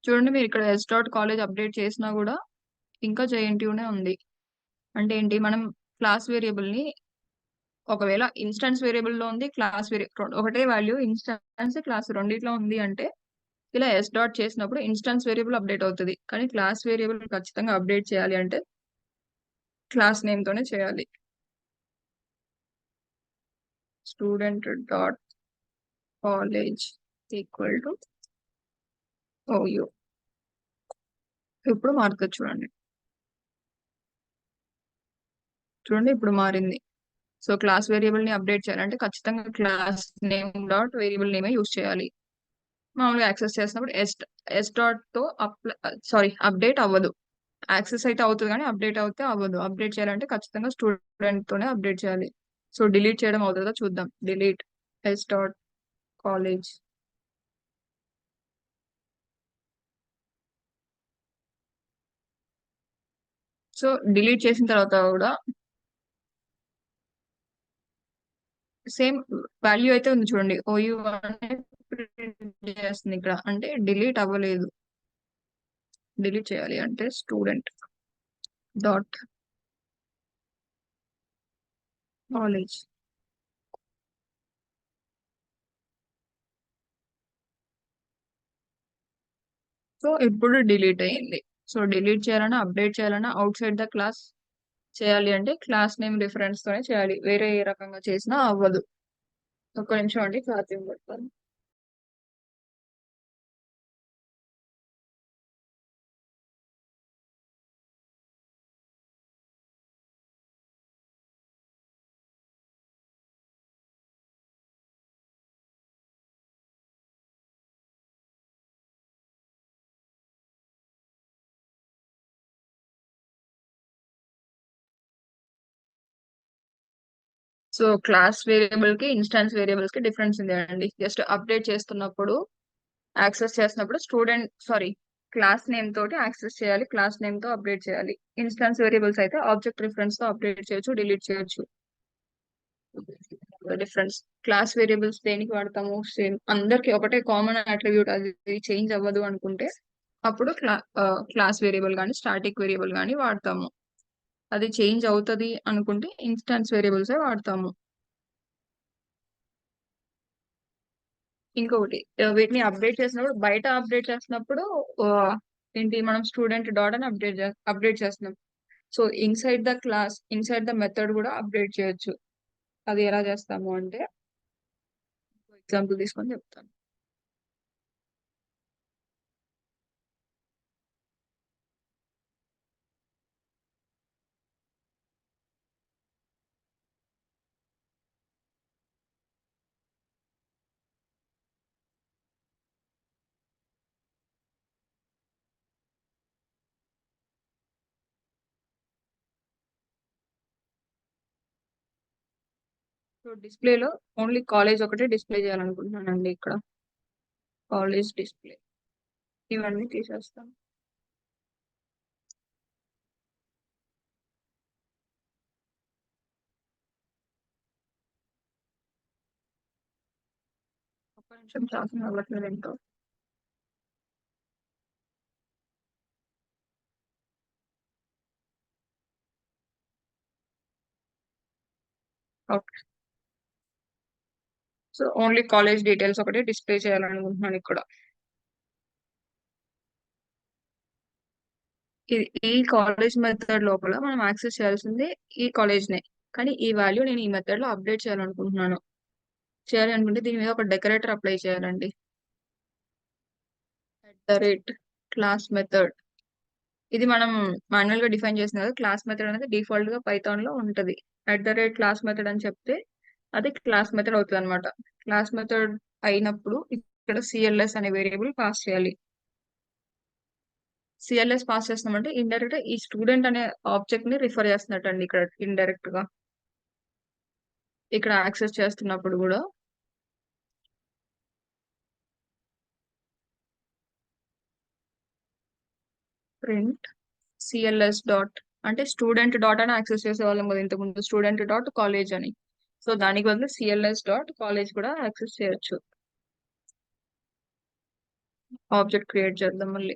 S1: చూడండి, మీరు ఇక్కడ ఎస్ డాట్ కాలేజ్ అప్డేట్ చేసినా కూడా ఇంకా జేఎన్టీయూనే ఉంది. అంటే ఏంటి, మనం క్లాస్ వేరియబుల్ ని ఒకవేళ ఇన్స్టాన్స్ వేరియబుల్ లో ఉంది, క్లాస్ ఒకటే వాల్యూ ఇన్స్టాన్స్ క్లాస్ రెండిట్లో ఉంది అంటే ఇలా ఎస్ డాట్ చేసినప్పుడు ఇన్స్టాన్స్ వేరియబుల్ అప్డేట్ అవుతుంది. కానీ క్లాస్ వేరియబుల్ ఖచ్చితంగా అప్డేట్ చేయాలి అంటే క్లాస్ నేమ్ తోనే చేయాలి. Student dot college equal to OU. ఇప్పుడు మారుతుంది చూడండి. ఇప్పుడు మారింది. సో క్లాస్ వేరియబుల్ ని అప్డేట్ చేయాలంటే ఖచ్చితంగా క్లాస్ నేమ్ డాట్ వేరియబుల్ నేమే యూజ్ చేయాలి. మామూలుగా యాక్సెస్ చేసినప్పుడు ఎస్ డాట్ తో అప్డేట్ అవ్వదు. యాక్సెస్ అయితే అవుతుంది కానీ అప్డేట్ అవుతే అవ్వదు. అప్డేట్ చేయాలంటే ఖచ్చితంగా స్టూడెంట్ తోనే అప్డేట్ చేయాలి. సో డిలీట్ చేయడం అవుతుందా చూద్దాం. Delete S dot college. So delete చేసిన తర్వాత కూడా సేమ్ వాల్యూ అయితే ఉంది చూడండి. ఓయూ అనే print చేస్తుంది ఇక్కడ, అంటే డిలీట్ అవ్వలేదు. డిలీట్ చేయాలి అంటే స్టూడెంట్ డాట్ కాలేజ్. సో ఇప్పుడు డిలీట్ అయ్యింది. సో డిలీట్ చేయాలన్నా అప్డేట్ చేయాలన్నా అవుట్ సైడ్ ద క్లాస్ చేయాలి అంటే క్లాస్ నేమ్ రిఫరెన్స్ తోనే చేయాలి. వేరే ఏ రకంగా చేసినా అవ్వదు. ఒక్క నిమిషం అండి, ఛార్జింగ్ పెడతాను. సో క్లాస్ వేరియబుల్ కి ఇన్స్టాన్స్ వేరియబుల్స్ కి డిఫరెన్స్ ఉంది అండి. జస్ట్ అప్డేట్ చేస్తున్నప్పుడు యాక్సెస్ చేసినప్పుడు క్లాస్ నేమ్ తోటి యాక్సెస్ చేయాలి. క్లాస్ నేమ్ తో అప్డేట్ చేయాలి. ఇన్స్టాన్స్ వేరియబుల్స్ అయితే ఆబ్జెక్ట్ రిఫరెన్స్ తో అప్డేట్ చేయొచ్చు, డిలీట్ చేయొచ్చు. డిఫరెన్స్. క్లాస్ వేరియబుల్స్ దేనికి వాడతాము? సేమ్ అందరికి ఒకటే కామన్ అట్రిబ్యూట్, అది చేంజ్ అవ్వదు అనుకుంటే అప్పుడు క్లాస్ వేరియబుల్ కానీ స్టాటిక్ వేరియబుల్ కానీ వాడతాము. అది చేంజ్ అవుతుంది అనుకుంటే ఇన్స్టాన్స్ వేరియబుల్స్ వాడతాము. ఇంకొకటి వీటిని అప్డేట్ చేసినప్పుడు, బయట అప్డేట్ చేసినప్పుడు ఆ, ఏంటి మనం స్టూడెంట్ డాట్ అని అప్డేట్ చేస్తున్నాం. సో ఇన్సైడ్ ద మెథడ్ కూడా అప్డేట్ చేయొచ్చు. అది ఎలా చేస్తాము అంటే ఎగ్జాంపుల్ తీసుకొని చెప్తాను. సో డిస్ప్లేలో ఓన్లీ కాలేజ్ ఒకటే డిస్ప్లే చేయాలనుకుంటున్నానండి. ఇక్కడ కాలేజ్ డిస్ప్లే ఇవన్నీ తీసేస్తాను. ఒక్క నిమిషం, ఛార్జింగ్ అవ్వట్లేదు ఏంటో. Okay. So only college details ఒకటే డిస్ప్లే చేయాలనుకుంటున్నాను ఇక్కడ. ఈ కాలేజ్ మెథడ్ లోపల మనం యాక్సెస్ చేయాల్సింది ఈ కాలేజ్ నే. కానీ ఈ వాల్యూ నేను ఈ మెథడ్ లో అప్డేట్ చేయాలి అనుకుంటే దీని మీద ఒక డెకరేటర్ అప్లై చేయాలండి. క్లాస్ మెథడ్, ఇది మనం మాన్యువల్ గా డిఫైన్ చేసిన కదా. క్లాస్ మెథడ్ అనేది డిఫాల్ట్ గా పైథాన్ లో ఉంటది. క్లాస్ మెథడ్ అని చెప్తే అది క్లాస్ మెథడ్ అవుతుంది అనమాట. క్లాస్ మెథడ్ అయినప్పుడు ఇక్కడ సిఎల్ఎస్ అనే వేరియబుల్ పాస్ చేయాలి. సిఎల్ఎస్ పాస్ చేస్తున్నామంటే ఇండైరెక్ట్ గా ఈ స్టూడెంట్ అనే ఆబ్జెక్ట్ ని రిఫర్ చేస్తున్నట్టు అండి. ఇక్కడ ఇండైరెక్ట్ గా ఇక్కడ యాక్సెస్ చేస్తున్నప్పుడు కూడా ప్రింట్ సిఎల్ఎస్ డాట్, అంటే స్టూడెంట్ డాట్ అని యాక్సెస్ చేసే వాళ్ళం కదా ఇంతకుముందు, స్టూడెంట్ డాట్ కాలేజ్ అని. సో దానికి బదులు సిఎల్ఎస్ డాట్ కాలేజ్ కూడా యాక్సెస్ చేయొచ్చు. ఆబ్జెక్ట్ క్రియేట్ చేద్దాం మళ్ళీ.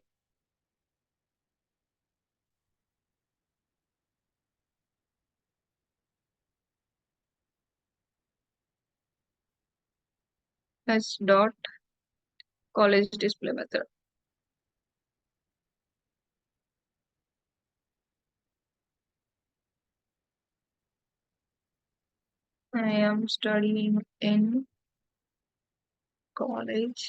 S1: s dot college display method. I am studying in college.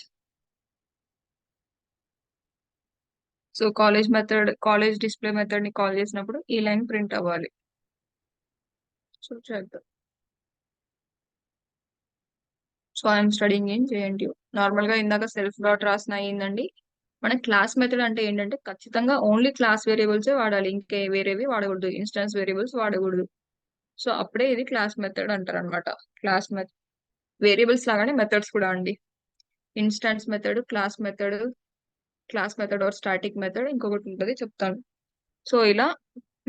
S1: So college method, college display method ని కాల్ చేసినప్పుడు ఈ లైన్ ప్రింట్ అవ్వాలి. సో చేద్దాం. So I'm studying in JNTU. Normal గా ఇందాక సెల్ఫ్ డాట్ రాసిన అయ్యిందండి. మన క్లాస్ మెథడ్ అంటే ఏంటంటే ఖచ్చితంగా ఓన్లీ క్లాస్ వేరియబుల్సే వాడాలి, ఇంకే వేరేవి వాడకూడదు, ఇన్స్టాన్స్ వేరియబుల్స్ వాడకూడదు. సో అప్పుడే ఇది క్లాస్ మెథడ్ అంటారు అనమాట. క్లాస్ మెథడ్ వేరియబుల్స్ లాగానే మెథడ్స్ కూడా అండి. Instance method, class method or static method ఇంకొకటి ఉంటుంది, చెప్తాను. సో ఇలా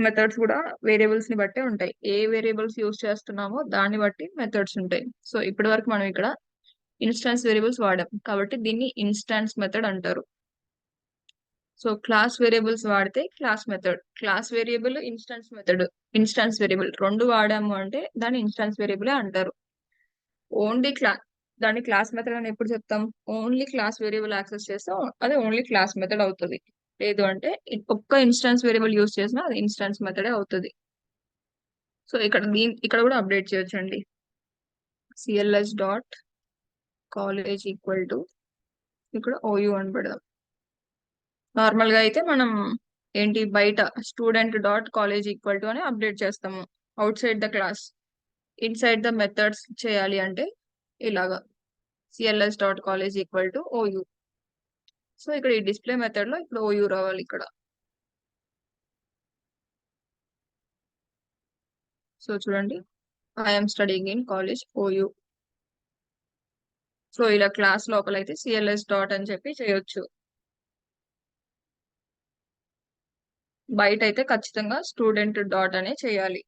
S1: మెథడ్స్ కూడా వేరియబుల్స్ ని బట్టే ఉంటాయి. ఏ వేరియబుల్స్ యూజ్ చేస్తున్నామో దాన్ని బట్టి మెథడ్స్ ఉంటాయి. సో ఇప్పటి వరకు మనం ఇక్కడ ఇన్స్టాన్స్ వేరియబుల్స్ వాడాం కాబట్టి దీన్ని ఇన్స్టాన్స్ మెథడ్ అంటారు. సో క్లాస్ వేరియబుల్స్ వాడితే class method, class variable instance method, instance variable రెండు వాడాము అంటే దాన్ని ఇన్స్టాన్స్ వేరియబుల్ అంటారు. ఓన్లీ దాన్ని క్లాస్ మెథడ్ అని ఎప్పుడు చెప్తాం? ఓన్లీ క్లాస్ వేరియబుల్ యాక్సెస్ చేస్తాం, అది ఓన్లీ క్లాస్ మెథడ్ అవుతుంది. లేదు అంటే ఒక్క ఇన్స్టాన్స్ వేరియబుల్ యూజ్ చేసినా అది ఇన్స్టాన్స్ మెథడే అవుతుంది. సో ఇక్కడ కూడా అప్డేట్ చేయొచ్చండి. Cls dot college equal to ఇక్కడ ఓయూ అని పెడదాం. నార్మల్ గా అయితే మనం ఏంటి బయట student dot college equal to అని అప్డేట్ చేస్తాము out side the class. Inside the methods చేయాలి అంటే ఇలాగా cls dot college equal to OU. So ఇక్కడ ఈ డిస్ప్లే మెథడ్ లో ఇప్పుడు ఓయూ రావాలి ఇక్కడ. సో చూడండి, I'm studying in college OU. So ఇలా క్లాస్ లోపల అయితే సిఎల్ఎస్ డాట్ అని చెప్పి చేయొచ్చు. బయట అయితే ఖచ్చితంగా స్టూడెంట్ డాట్ అనే చేయాలి.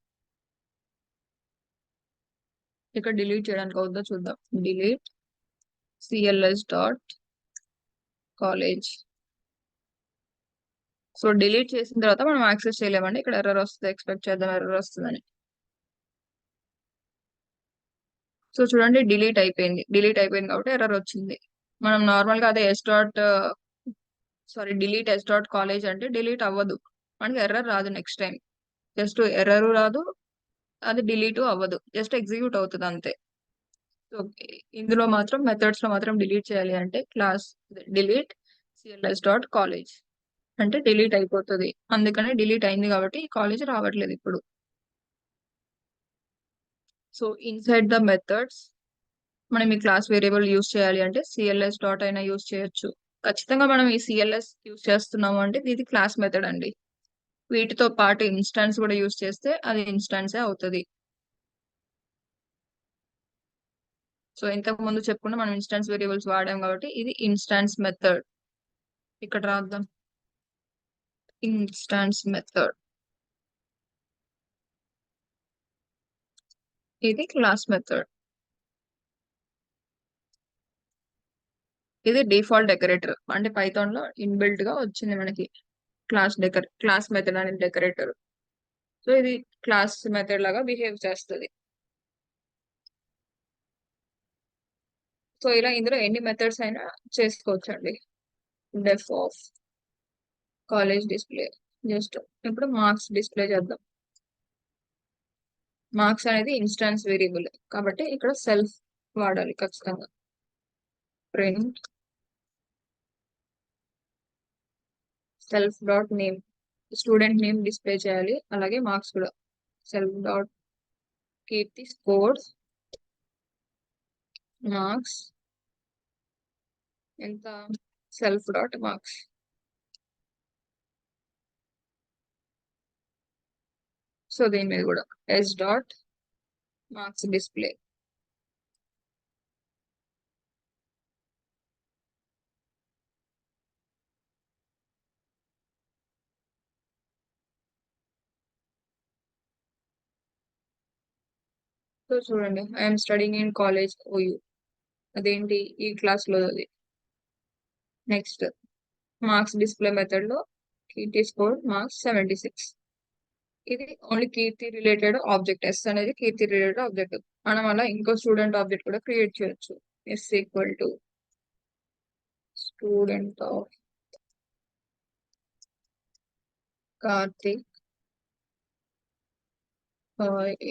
S1: ఇక్కడ డిలీట్ చేయడానికి అవుతుందో చూద్దాం. Delete cls dot college. So delete చేసిన తర్వాత మనం యాక్సెస్ చేయలేమండి. ఇక్కడ ఎర్రర్ వస్తుంది, ఎక్స్పెక్ట్ చేద్దాం ఎర్రర్ వస్తుందని. సో చూడండి, డిలీట్ అయిపోయింది కాబట్టి ఎర్రర్ వచ్చింది. మనం నార్మల్ గా అదే డిలీట్ ఎస్ డాట్ కాలేజ్ అంటే డిలీట్ అవ్వదు, మనకి ఎర్రర్ రాదు. నెక్స్ట్ టైం జస్ట్ ఎర్రర్ రాదు, అది డిలీట్ అవ్వదు, జస్ట్ ఎగ్జిక్యూట్ అవుతుంది అంతే. సో ఇందులో మాత్రం మెథడ్స్ లో మాత్రం డిలీట్ చేయాలి అంటే class delete cls dot college అంటే డిలీట్ అయిపోతుంది. అందుకని డిలీట్ అయింది కాబట్టి కాలేజ్ రావట్లేదు ఇప్పుడు. సో ఇన్సైడ్ ద మెథడ్స్ మనం ఈ క్లాస్ వేరియబుల్ యూజ్ చేయాలి అంటే సిఎల్ఎస్ డాట్ అయినా యూజ్ చేయొచ్చు. ఖచ్చితంగా మనం ఈ సిఎల్ఎస్ యూజ్ చేస్తున్నాము అంటే ఇది క్లాస్ మెథడ్ అండి. వీటితో పాటు ఇన్స్టాన్స్ కూడా యూజ్ చేస్తే అది ఇన్స్టాన్సే అవుతుంది. సో ఇంతకు ముందు చెప్పుకున్న మనం ఇన్స్టాన్స్ వేరియబుల్స్ వాడాం కాబట్టి ఇది ఇన్స్టాన్స్ మెథడ్. ఇక్కడ రాద్దాం ఇన్స్టాన్స్ మెథడ్. ఇది క్లాస్ మెథడ్. ఇది డిఫాల్ట్ డెకరేటర్ అంటే పైథాన్ లో ఇన్బిల్ట్ గా వచ్చింది మనకి క్లాస్ మెథడ్ అనే డెకరేటర్. సో ఇది క్లాస్ మెథడ్ లాగా బిహేవ్ చేస్తుంది. సో ఇలా ఇందులో ఎన్ని మెథడ్స్ అయినా చేసుకోవచ్చు అండి. డెఫ్ ఆఫ్ కాలేజ్ డిస్ప్లే. జస్ట్ ఇప్పుడు మార్క్స్ డిస్ప్లే చేద్దాం. మార్క్స్ అనేది ఇన్స్టాన్స్ వేరియబుల్ కాబట్టి ఇక్కడ సెల్ఫ్ వాడాలి ఖచ్చితంగా. Print self dot name, student name display చేయాలి, అలాగే మార్క్స్ కూడా. సెల్ఫ్ డాట్ కీర్తి స్కోర్స్ మార్క్స్ ఎంత, సెల్ఫ్ డాట్ మార్క్స్. సో దీని మీద కూడా S dot marks display. So చూడండి, I'm studying in college OU, అదేంటి ఈ క్లాస్ లో అది. నెక్స్ట్ మార్క్స్ డిస్ప్లే మెథడ్ లో కీర్తి స్కోర్ మార్క్స్ 76. ఇది ఓన్లీ కీర్తి రిలేటెడ్ ఆబ్జెక్ట్. ఎస్ అనేది కీర్తి రిలేటెడ్ ఆబ్జెక్ట్. మనం అలా ఇంకో స్టూడెంట్ ఆబ్జెక్ట్ కూడా క్రియేట్ చేయొచ్చు. is equal to student of Karthik,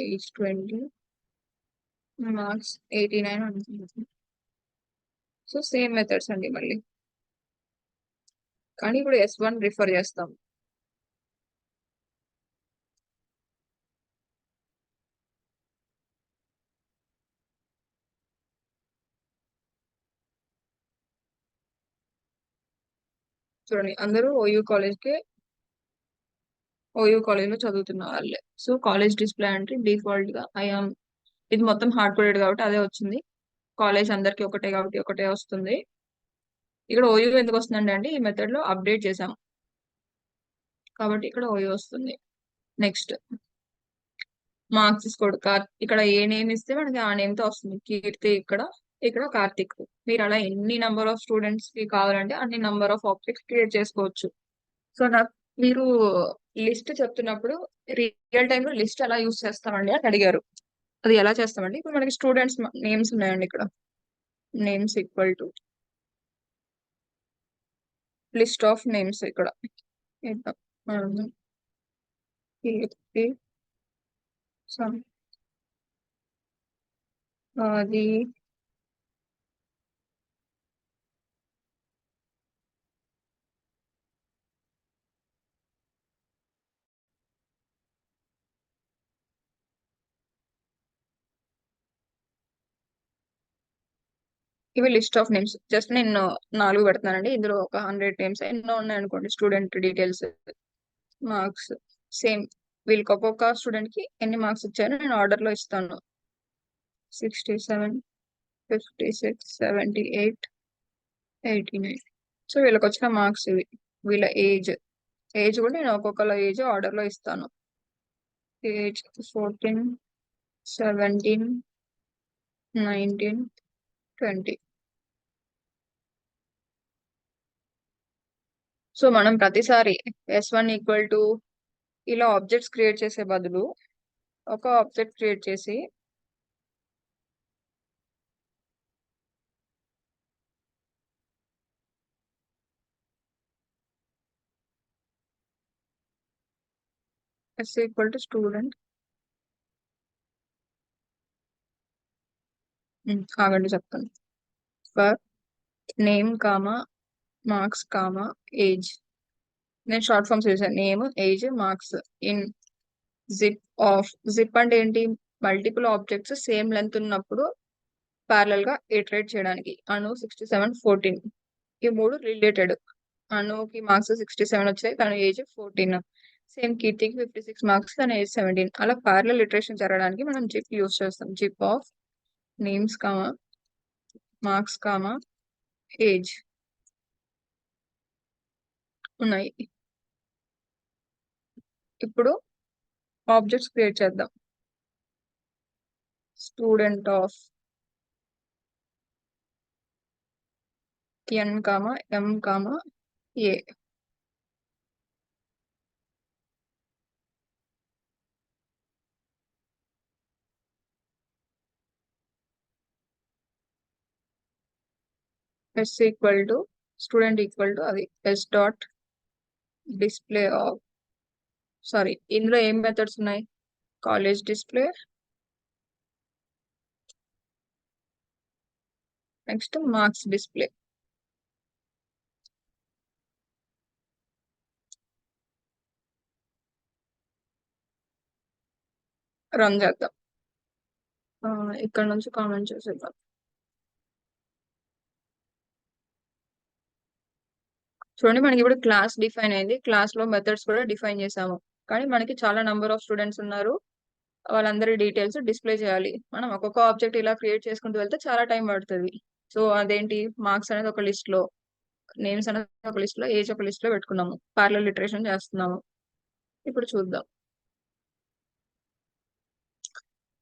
S1: age 20, marks 89 అనుకుంటున్నాను. సో సేమ్ మెథడ్స్ అండి మళ్ళీ. కానీ ఇప్పుడు S1 రిఫర్ చేస్తాం. చూడండి అందరూ ఓయూ కాలేజ్ లో చదువుతున్న వాళ్ళే. సో కాలేజ్ డిస్ప్లే అంటే డిఫాల్ట్ గా ఐఆమ్, ఇది మొత్తం హార్డ్ కోడెడ్ కాబట్టి అదే వచ్చింది. కాలేజ్ అందరికి ఒకటే కాబట్టి ఒకటే వస్తుంది. ఇక్కడ ఓయూ ఎందుకు వస్తుందండి అంటే ఈ మెథడ్ లో అప్డేట్ చేసాం కాబట్టి ఇక్కడ ఓయూ వస్తుంది. నెక్స్ట్ మార్క్స్ తీసుకోడు ఇక్కడ ఏ నేమ్ ఇస్తే మనకి ఆ నేమ్ తో వస్తుంది. కీర్తి ఇక్కడ, ఇక్కడ కార్తిక్. మీరు అలా ఎన్ని నెంబర్ ఆఫ్ స్టూడెంట్స్ కి కావాలంటే అన్ని నెంబర్ ఆఫ్ ఆబ్జెక్ట్స్ క్రియేట్ చేసుకోవచ్చు. సో నాకు మీరు లిస్ట్ చెప్తున్నప్పుడు రియల్ టైమ్ లో లిస్ట్ ఎలా యూస్ చేస్తామండి అని అడిగారు. అది ఎలా చేస్తామండి, ఇప్పుడు మనకి స్టూడెంట్స్ నేమ్స్ ఉన్నాయండి. ఇక్కడ names equal to list of names. ఇక్కడ కీర్తి, అది ఇవి లిస్ట్ ఆఫ్ నేమ్స్. జస్ట్ నేను 4 పెడుతున్నానండి. ఇందులో ఒక 100 నేమ్స్ ఎన్నో ఉన్నాయి అనుకోండి. Student details, marks same. వీళ్ళకి ఒక్కొక్క స్టూడెంట్ కి ఎన్ని మార్క్స్ ఇచ్చారో నేను ఆర్డర్ లో ఇస్తాను. 67, 56, 78, 89. సో వీళ్ళకి వచ్చిన మార్క్స్ ఇవి. వీళ్ళ ఏజ్ కూడా నేను ఒక్కొక్కల ఏజ్ ఆర్డర్ లో ఇస్తాను. ఏజ్ 14, 17, 19, 20. సో మనం ప్రతిసారి S1 ఈక్వల్ టు ఇలా ఆబ్జెక్ట్స్ క్రియేట్ చేసే బదులు ఒక ఆబ్జెక్ట్ క్రియేట్ చేసి S ఈక్వల్ టు స్టూడెంట్, ఆగండి చెప్తాను. For name comma marks comma age. నేను షార్ట్ ఫామ్స్ చేశాను. Name, age, marks in zip of. Zip అంటే ఏంటి, మల్టిపుల్ ఆబ్జెక్ట్స్ సేమ్ లెంత్ ఉన్నప్పుడు ప్యారలల్ గా ఇటరేట్ చేయడానికి. అను 67, 14 ఈ మూడు రిలేటెడ్. అనుకి మార్క్స్ 67 వచ్చాయి, తన ఏజ్ 14. సేమ్ కీర్తికి 56 మార్క్స్, తన ఏజ్ 17. అలా ప్యారలల్ ఇటరేషన్ జరగడానికి మనం జిప్ యూస్ చేస్తాం. Zip of names comma marks comma age ఉన్నాయి. ఇప్పుడు ఆబ్జెక్ట్స్ క్రియేట్ చేద్దాం. Student of N comma M comma A. S equal to student equal to అది S dot display of. Sorry, ఇందులో ఏం methods ఉన్నాయి, college display, next marks display. Run చేద్దాం. ఇక్కడ నుంచి కామెంట్ చేసేద్దాం. చూడండి మనకి ఇప్పుడు క్లాస్ డిఫైన్ అయింది. క్లాస్ లో మెథడ్స్ కూడా డిఫైన్ చేసాము. కానీ మనకి చాలా నెంబర్ ఆఫ్ స్టూడెంట్స్ ఉన్నారు, వాళ్ళందరి డీటెయిల్స్ డిస్ప్లే చేయాలి. మనం ఒక్కొక్క ఆబ్జెక్ట్ ఇలా క్రియేట్ చేసుకుంటూ వెళ్తే చాలా టైం పడుతుంది. సో అదేంటి, మార్క్స్ అనేది ఒక లిస్ట్ లో, నేమ్స్ అనేది ఒక లిస్ట్ లో, ఏజ్ ఒక లిస్ట్ లో పెట్టుకున్నాము. ప్యారలల్ లిటరేషన్ చేస్తున్నాము. ఇప్పుడు చూద్దాం.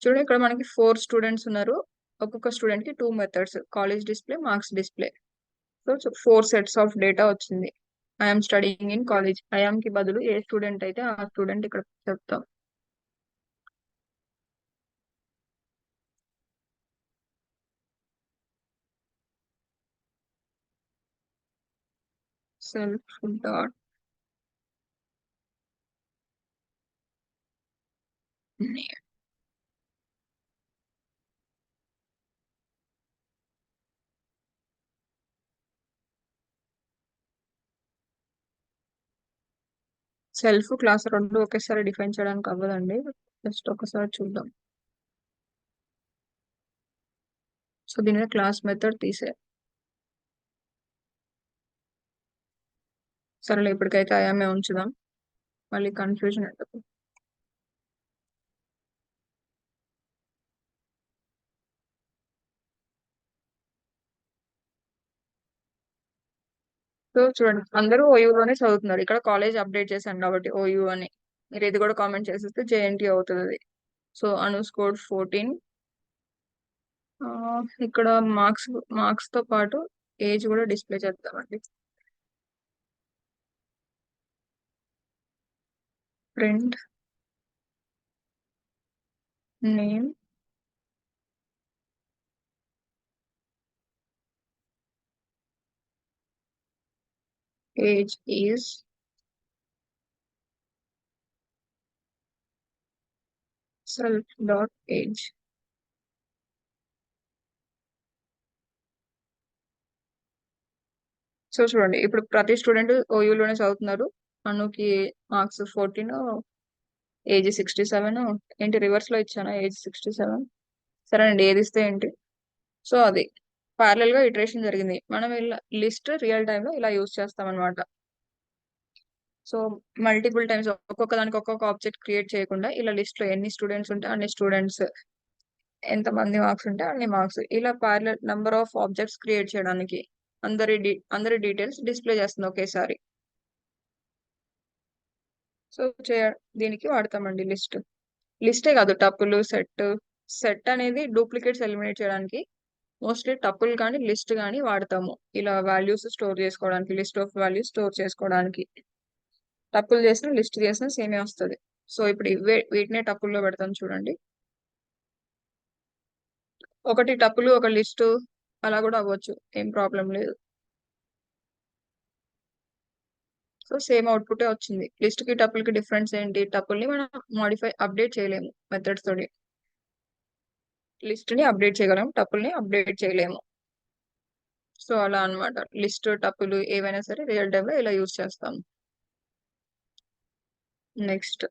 S1: చూడండి ఇక్కడ మనకి 4 స్టూడెంట్స్ ఉన్నారు. ఒక్కొక్క స్టూడెంట్ కి 2 methods, college display, marks display. So 4 sets of data వచ్చింది. I'm studying in college. I'm కి బదులు ఏ స్టూడెంట్ అయితే ఆ స్టూడెంట్ ఇక్కడ చెప్తాం. self dot name. Self class రెండు ఒకేసారి డిఫైన్ చేయడానికి అవ్వదండి. జస్ట్ ఒకసారి చూద్దాం. సో దీని మీద క్లాస్ మెథడ్ తీసే. సరేలే ఇప్పటికైతే ఐఎంఏ ఉంచుదాం, మళ్ళీ కన్ఫ్యూజన్ ఎందుకు. సో చూడండి, అందరూ ఓయూలోనే చదువుతున్నారు. ఇక్కడ కాలేజ్ అప్డేట్ చేశాను కాబట్టి ఓయూ అని. మీరు ఇది కూడా కామెంట్ చేసేస్తే జేఎన్టీ అవుతుంది అది. సో అనూస్ కోడ్ 14. ఇక్కడ మార్క్స్ మార్క్స్ తో పాటు ఏజ్ కూడా డిస్ప్లే చేద్దామండి. Print name age is self dot age. So చూడండి, ఇప్పుడు ప్రతి స్టూడెంట్ ఓయూలోనే చదువుతున్నారు. అనుకి మార్క్స్ 14, ఏజ్ 67. ఏంటి రివర్స్ లో ఇచ్చానా? ఏజ్ 67. సరేనండి, ఏది ఇస్తే ఏంటి. సో అది ప్యారలల్ గా ఇటరేషన్ జరిగింది. మనం ఇలా లిస్ట్ రియల్ టైమ్ లో ఇలా యూజ్ చేస్తాం అనమాట. సో మల్టిపుల్ టైమ్స్ ఒక్కొక్క దానికి ఒక్కొక్క ఆబ్జెక్ట్ క్రియేట్ చేయకుండా ఇలా లిస్ట్ లో ఎన్ని స్టూడెంట్స్ ఉంటే అన్ని స్టూడెంట్స్, ఎంత మంది మార్క్స్ ఉంటే అన్ని మార్క్స్, ఇలా parallel number of objects create చేయడానికి అందరి డీటెయిల్స్ డిస్ప్లే చేస్తుంది ఒకేసారి. సో దీనికి వాడతామండి లిస్ట్. లిస్టే కాదు, టపుల్, సెట్ అనేది డూప్లికేట్స్ ఎలిమినేట్ చేయడానికి మోస్ట్లీ టపుల్ కానీ లిస్ట్ కానీ వాడతాము. ఇలా వాల్యూస్ స్టోర్ చేసుకోవడానికి, లిస్ట్ ఆఫ్ వాల్యూస్ స్టోర్ చేసుకోవడానికి. టపుల్ చేసిన లిస్ట్ చేసిన సేమే వస్తుంది. సో ఇప్పుడు వీటినే టపుల్లో పెడతాను చూడండి. ఒకటి టపుల్ ఒక లిస్ట్ అలా కూడా అవ్వచ్చు, ఏం ప్రాబ్లం లేదు. సో సేమ్ అవుట్పుట్ వచ్చింది. లిస్ట్ కి టపుల్ కి డిఫరెన్స్ ఏంటి? టపుల్ ని మనం అప్డేట్ చేయలేము మెథడ్స్ తోటి. లిస్ట్ ని అప్డేట్ చేయగలం, టపుల్ ని అప్డేట్ చేయలేము. సో అలా అన్నమాట. లిస్ట్ టపుల్ ఏవైనా సరే రియల్ టైమ్ లో ఇలా యూజ్ చేస్తాం. నెక్స్ట్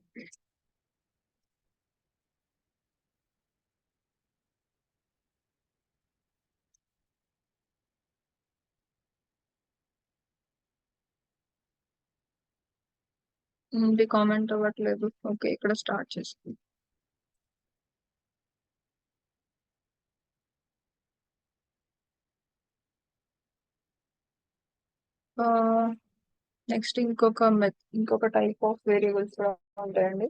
S1: ఇది కామెంట్ అవ్వట్లేదు. ఓకే, ఇక్కడ స్టార్ట్ చేస్తాం. నెక్స్ట్ ఇంకొక టైప్ ఆఫ్ వేరియబుల్స్ కూడా ఉంటాయండి.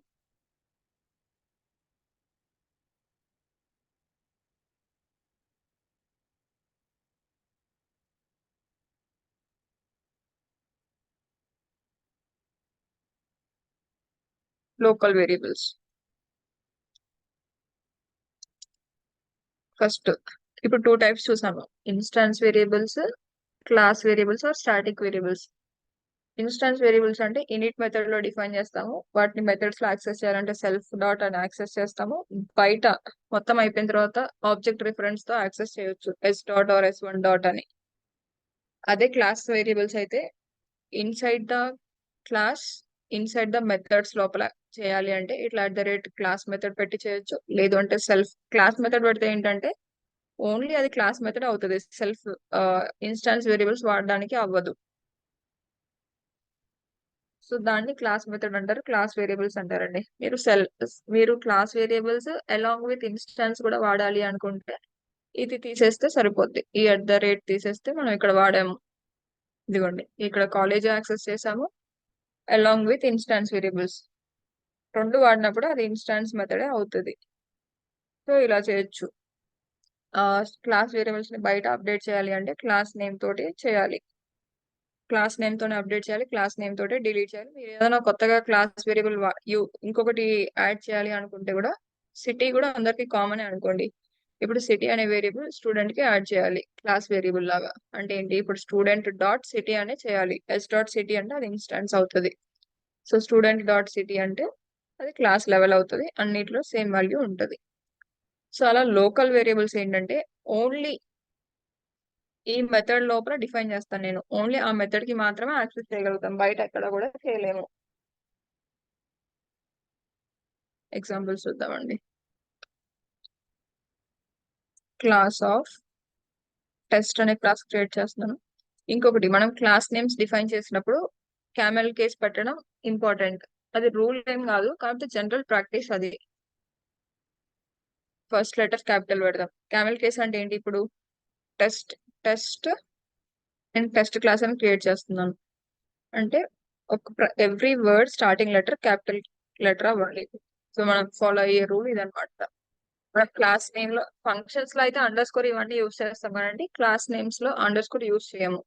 S1: Local variables. ఫస్ట్ ఇప్పుడు 2 టైప్స్ చూసాము, instance variables, class variables or static variables. Instance variables అంటే ఇనిట్ మెథడ్ లో డిఫైన్ చేస్తాము. వాటిని మెథడ్స్ లో యాక్సెస్ చేయాలంటే సెల్ఫ్ డాట్ అని యాక్సెస్ చేస్తాము. బయట మొత్తం అయిపోయిన తర్వాత ఆబ్జెక్ట్ రిఫరెన్స్ తో యాక్సెస్ చేయొచ్చు, S dot or S1 dot అని. అదే క్లాస్ వేరియబుల్స్ అయితే inside the class, inside the methods లోపల చేయాలి అంటే ఇట్లా క్లాస్ మెథడ్ పెట్టి చేయొచ్చు. లేదు అంటే సెల్ఫ్ క్లాస్ మెథడ్ పెడితే ఏంటంటే ఓన్లీ అది క్లాస్ మెథడ్ అవుతుంది, సెల్ఫ్ ఇన్స్టాన్స్ వేరియబుల్స్ వాడడానికి అవ్వదు. సో దాన్ని క్లాస్ మెథడ్ అంటారు, క్లాస్ వేరియబుల్స్ అంటారండి. మీరు class variables along with instance కూడా వాడాలి అనుకుంటే ఇది తీసేస్తే సరిపోద్ది. ఈ తీసేస్తే మనం ఇక్కడ వాడాము. ఇదిగోండి, ఇక్కడ కాలేజ్ యాక్సెస్ చేసాము అలాంగ్ విత్ ఇన్స్టాన్స్ వేరియబుల్స్. రెండు వాడినప్పుడు అది ఇన్స్టాన్స్ మెథడే అవుతుంది. సో ఇలా చేయొచ్చు. క్లాస్ వేరియబుల్స్ ని బయట అప్డేట్ చేయాలి అంటే క్లాస్ నేమ్ తోటి చేయాలి. క్లాస్ నేమ్ తోనే అప్డేట్ చేయాలి, క్లాస్ నేమ్ తోటే డిలీట్ చేయాలి. మీరు ఏదైనా కొత్తగా క్లాస్ వేరియబుల్ ఇంకొకటి యాడ్ చేయాలి అనుకుంటే కూడా సిటీ కూడా అందరికి కామన్ అనుకోండి. ఇప్పుడు సిటీ అనే వేరియబుల్ స్టూడెంట్ కి యాడ్ చేయాలి క్లాస్ వేరియబుల్ లాగా. అంటే ఏంటి, ఇప్పుడు స్టూడెంట్ డాట్ సిటీ అనే చేయాలి. ఎస్ డాట్ సిటీ అంటే అది ఇన్స్టాన్స్ అవుతుంది. సో స్టూడెంట్ డాట్ సిటీ అంటే అది క్లాస్ లెవెల్ అవుతుంది, అన్నిట్లో సేమ్ వాల్యూ ఉంటుంది. సో అలా లోకల్ వేరియబుల్స్ ఏంటంటే ఓన్లీ ఈ మెథడ్ లోపల డిఫైన్ చేస్తాను నేను. ఓన్లీ ఆ మెథడ్ కి మాత్రమే యాక్సెస్ చేయగలుగుతాం, బయట ఎక్కడ కూడా చేయలేము. ఎగ్జాంపుల్స్ చూద్దామండి. క్లాస్ ఆఫ్ టెస్ట్ అనే క్లాస్ క్రియేట్ చేస్తున్నాను. ఇంకొకటి, మనం క్లాస్ నేమ్స్ డిఫైన్ చేసినప్పుడు క్యామెల్ కేస్ పెట్టడం ఇంపార్టెంట్. అది రూల్ ఏం కాదు, కాకపోతే జనరల్ ప్రాక్టీస్ అది. ఫస్ట్ లెటర్ క్యాపిటల్ పెడదాం. క్యామెల్ కేస్ అంటే ఏంటి, ఇప్పుడు test test and test class అని క్రియేట్ చేస్తున్నాను అంటే ఒక every word starting letter capital letter అవ్వాలి. సో మనం ఫాలో అయ్యే రూల్ ఇదనమాట. మన క్లాస్ నేమ్ లో, ఫంక్షన్స్ లో అయితే అండర్ స్కోర్ ఇవన్నీ యూస్ చేస్తాం కానీ క్లాస్ నేమ్స్ లో అండర్ స్కోర్ యూస్ చేయము.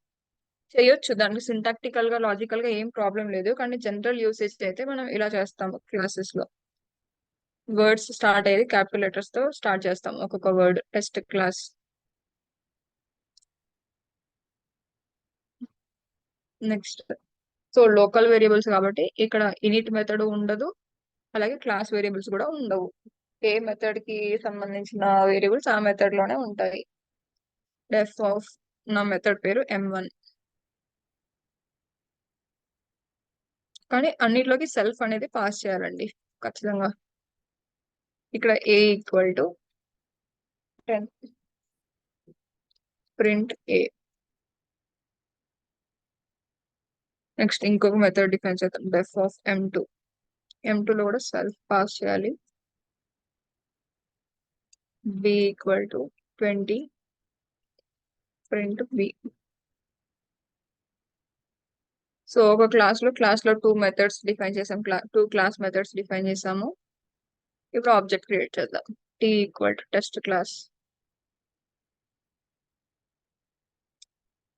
S1: చేయొచ్చు, దానికి సింటాక్టికల్ గా లాజికల్ గా ఏం ప్రాబ్లం లేదు, కానీ జనరల్ యూసేజ్ అయితే మనం ఇలా చేస్తాము. క్లాసెస్ లో వర్డ్స్ స్టార్ట్ అయ్యేది క్యాపిటల్ లెటర్స్ తో స్టార్ట్ చేస్తాం ఒక్కొక్క word. Test class. Next, so local variables కాబట్టి ఇక్కడ ఇనిట్ మెథడ్ ఉండదు, అలాగే క్లాస్ వేరియబుల్స్ కూడా ఉండవు. ఏ మెథడ్ కి సంబంధించిన వేరియబుల్స్ ఆ మెథడ్ లోనే ఉంటాయి. డెఫ్ ఆఫ్ నా మెథడ్ పేరు m1, కానీ అన్నిట్లోకి సెల్ఫ్ అనేది పాస్ చేయాలండి ఖచ్చితంగా. ఇక్కడ a equal to 10 print a. Next ఇంకొక మెథడ్ డిఫైన్ చేద్దాం, డెఫ్ ఆఫ్ m2. m2 లో కూడా సెల్ఫ్ పాస్ చేయాలి. b equal to 20 print b. So ఒక క్లాస్ లో టూ మెథడ్స్ డిఫైన్ చేసాం, టూ క్లాస్ మెథడ్స్ డిఫైన్ చేసాము. ఇప్పుడు ఆబ్జెక్ట్ క్రియేట్ చేద్దాం. t equal to test class.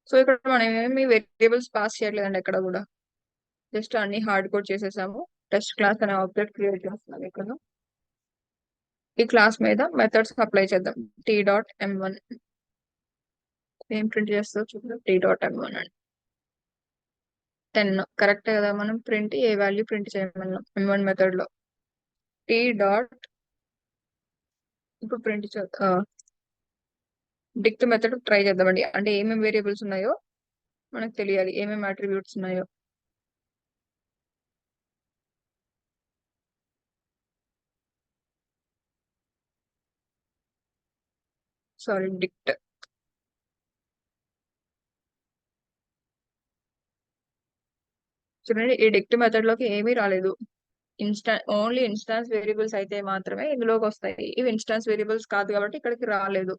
S1: So ఇక్కడ మనం ఏమి వేరియబుల్స్ పాస్ చేయట్లేదండి ఎక్కడ కూడా, జస్ట్ అన్ని హార్డ్ కోడ్ చేసేసాము. టెస్ట్ క్లాస్ అనే ఆబ్జెక్ట్ క్రియేట్ చేస్తున్నాం ఇక్కడ. ఈ క్లాస్ మీద మెథడ్స్ అప్లై చేద్దాం. టీ డాట్ m1 ఏం ప్రింట్ చేస్తా చూద్దాం. టీ డాట్ m1 అండి 10 కరెక్ట్ కదా. మనం ప్రింట్ ఏ వాల్యూ ప్రింట్ చేయమన్నాం m1 మెథడ్ లో. టీ డాట్, ఇప్పుడు ప్రింట్ డిక్ట్ మెథడ్ ట్రై చేద్దామండి. అంటే ఏమేమి వేరియబుల్స్ ఉన్నాయో మనకు తెలియాలి, ఏమేమి అట్రిబ్యూట్స్ ఉన్నాయో. సారీ, డిక్ట్. చూడండి, ఈ డిక్ట్ మెథడ్ లోకి ఏమీ రాలేదు. ఓన్లీ ఇన్స్టాన్స్ వేరియబుల్స్ అయితే మాత్రమే ఇందులోకి వస్తాయి. ఇవి ఇన్స్టాన్స్ వేరియబుల్స్ కాదు కాబట్టి ఇక్కడికి రాలేదు.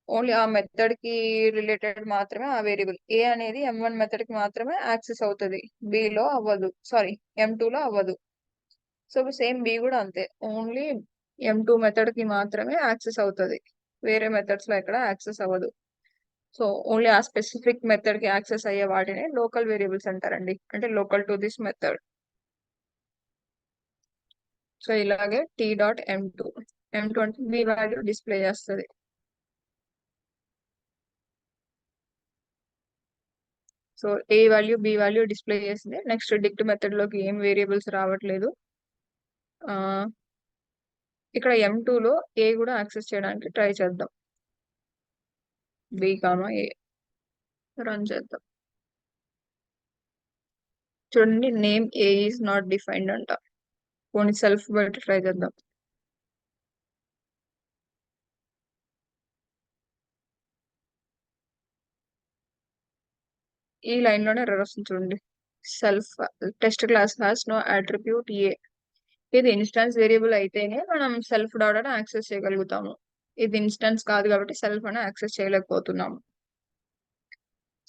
S1: ఓన్లీ ఆ మెథడ్ కి రిలేటెడ్ మాత్రమే ఆ వేరియబుల్ ఏ అనేది m1 మెథడ్ కి మాత్రమే యాక్సెస్ అవుతుంది, b లో అవ్వదు, సారీ m2 లో అవ్వదు. సో సేమ్ b కూడా అంతే, ఓన్లీ m2 మెథడ్ కి మాత్రమే యాక్సెస్ అవుతుంది, వేరే మెథడ్స్ లో ఎక్కడ యాక్సెస్ అవ్వదు. సో ఓన్లీ ఆ స్పెసిఫిక్ మెథడ్ కి యాక్సెస్ అయ్యే వాటిని లోకల్ వేరియబుల్స్ అంటారండి, అంటే local to this method. So ఇలాగే టీ డాట్ m2 అంటే b వాల్యూ డిస్ప్లే చేస్తుంది. సో ఏ వాల్యూ బి వాల్యూ డిస్ప్లే చేసింది. నెక్స్ట్ డిక్ట్ మెథడ్ లోకి ఏం వేరియబుల్స్ రావట్లేదు. ఆ ఇక్కడ m2 లో ఏ కూడా యాక్సెస్ చేయడానికి ట్రై చేద్దాం. బి కామా ఏ రన్ చేద్దాం. చూడండి, name A is not defined అంట. పోనీ సెల్ఫ్ బట్టి ట్రై చేద్దాం. ఈ లైన్ లోనే ఎర్రర్ వస్తుంది చూడండి. Self test class has no attribute A. ఇది ఇన్స్టాన్స్ వేరియబుల్ అయితేనే మనం సెల్ఫ్ డాట్ అని యాక్సెస్ చేయగలుగుతాము. ఇది ఇన్స్టాన్స్ కాదు కాబట్టి సెల్ఫ్ అని యాక్సెస్ చేయలేకపోతున్నాము.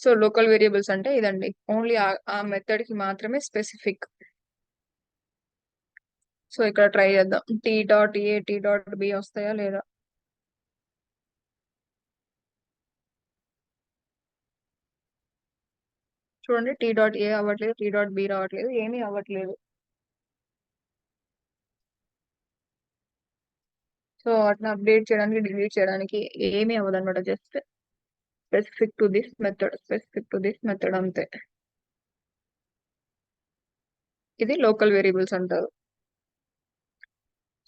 S1: సో లోకల్ వేరియబుల్స్ అంటే ఇదండి, ఓన్లీ ఆ మెథడ్ కి మాత్రమే స్పెసిఫిక్. సో ఇక్కడ ట్రై చేద్దాం. T dot A T dot B వస్తాయా లేదా. చూడండి, టీ డాట్ ఏ అవ్వట్లేదు, టీ డాట్ బి రావట్లేదు, ఏమీ అవ్వట్లేదు. సో వాటిని అప్డేట్ చేయడానికి డిలీట్ చేయడానికి ఏమీ అవ్వదు అనమాట. Just specific to this method అంతే. ఇది లోకల్ వేరియబుల్స్ అంటారు.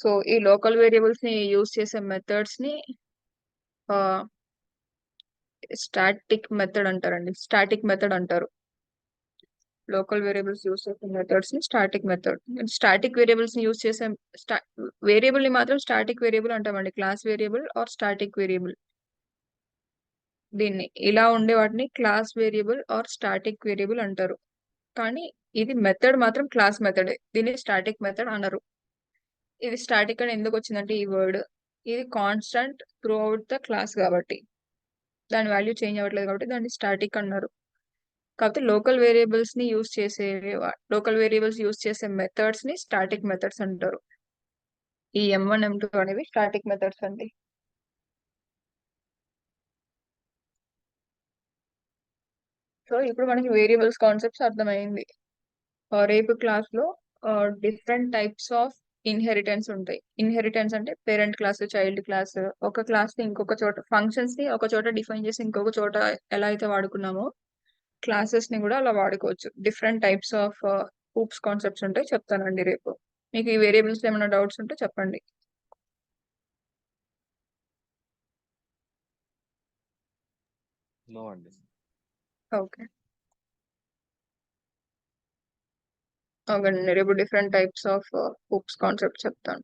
S1: సో ఈ లోకల్ వేరియబుల్స్ ని యూజ్ చేసే మెథడ్స్ ని స్టాటిక్ మెథడ్ అంటారండి. స్టాటిక్ మెథడ్ అంటారు. లోకల్ వేరియబుల్స్ యూజ్ చేసే మెథడ్స్ ని స్టాటిక్ మెథడ్. స్టాటిక్ వేరియబుల్స్ ని యూజ్ చేసే వేరియబుల్ ని మాత్రం స్టాటిక్ వేరియబుల్ అంటామండి. Class variable or static variable. దీన్ని ఇలా ఉండే వాటిని class variable or static variable అంటారు. కానీ ఇది మెథడ్ మాత్రం క్లాస్ మెథడే. దీన్ని స్టాటిక్ మెథడ్ అనరు. ఇది స్టాటిక్ అని ఎందుకు వచ్చిందంటే ఈ వర్డ్, ఇది constant through out the class కాబట్టి, దాని వాల్యూ చేంజ్ అవ్వట్లేదు కాబట్టి దాన్ని స్టాటిక్ అన్నారు. కాకపోతే లోకల్ వేరియబుల్స్ ని యూజ్ చేసే మెథడ్స్ ని స్టాటిక్ మెథడ్స్ అంటారు. ఈ M1 M2 అనేవి స్టాటిక్ మెథడ్స్ అండి. సో ఇప్పుడు మనకి వేరియబుల్స్ కాన్సెప్ట్స్ అర్థమైంది. రేపు క్లాస్ లో డిఫరెంట్ టైప్స్ ఆఫ్ ఇన్హెరిటెన్స్ ఉంటాయి. ఇన్హెరిటెన్స్ అంటే పేరెంట్ క్లాస్, చైల్డ్ క్లాస్, ఒక క్లాస్ ని ఇంకొక చోట, ఫంక్షన్స్ ని ఒక చోట డిఫైన్ చేసి ఇంకొక చోట ఎలా అయితే వాడుకున్నామో క్లాసెస్ ని కూడా అలా వాడుకోవచ్చు. Different types of hoops concepts ఉంటాయి, చెప్తానండి రేపు. మీకు ఈ వేరియబుల్స్ ఏమైనా డౌట్స్ ఉంటే చెప్పండి.
S3: నో అండి.
S1: ఓకే ఓకే, రేపు different types of hoops concept చెప్తాను.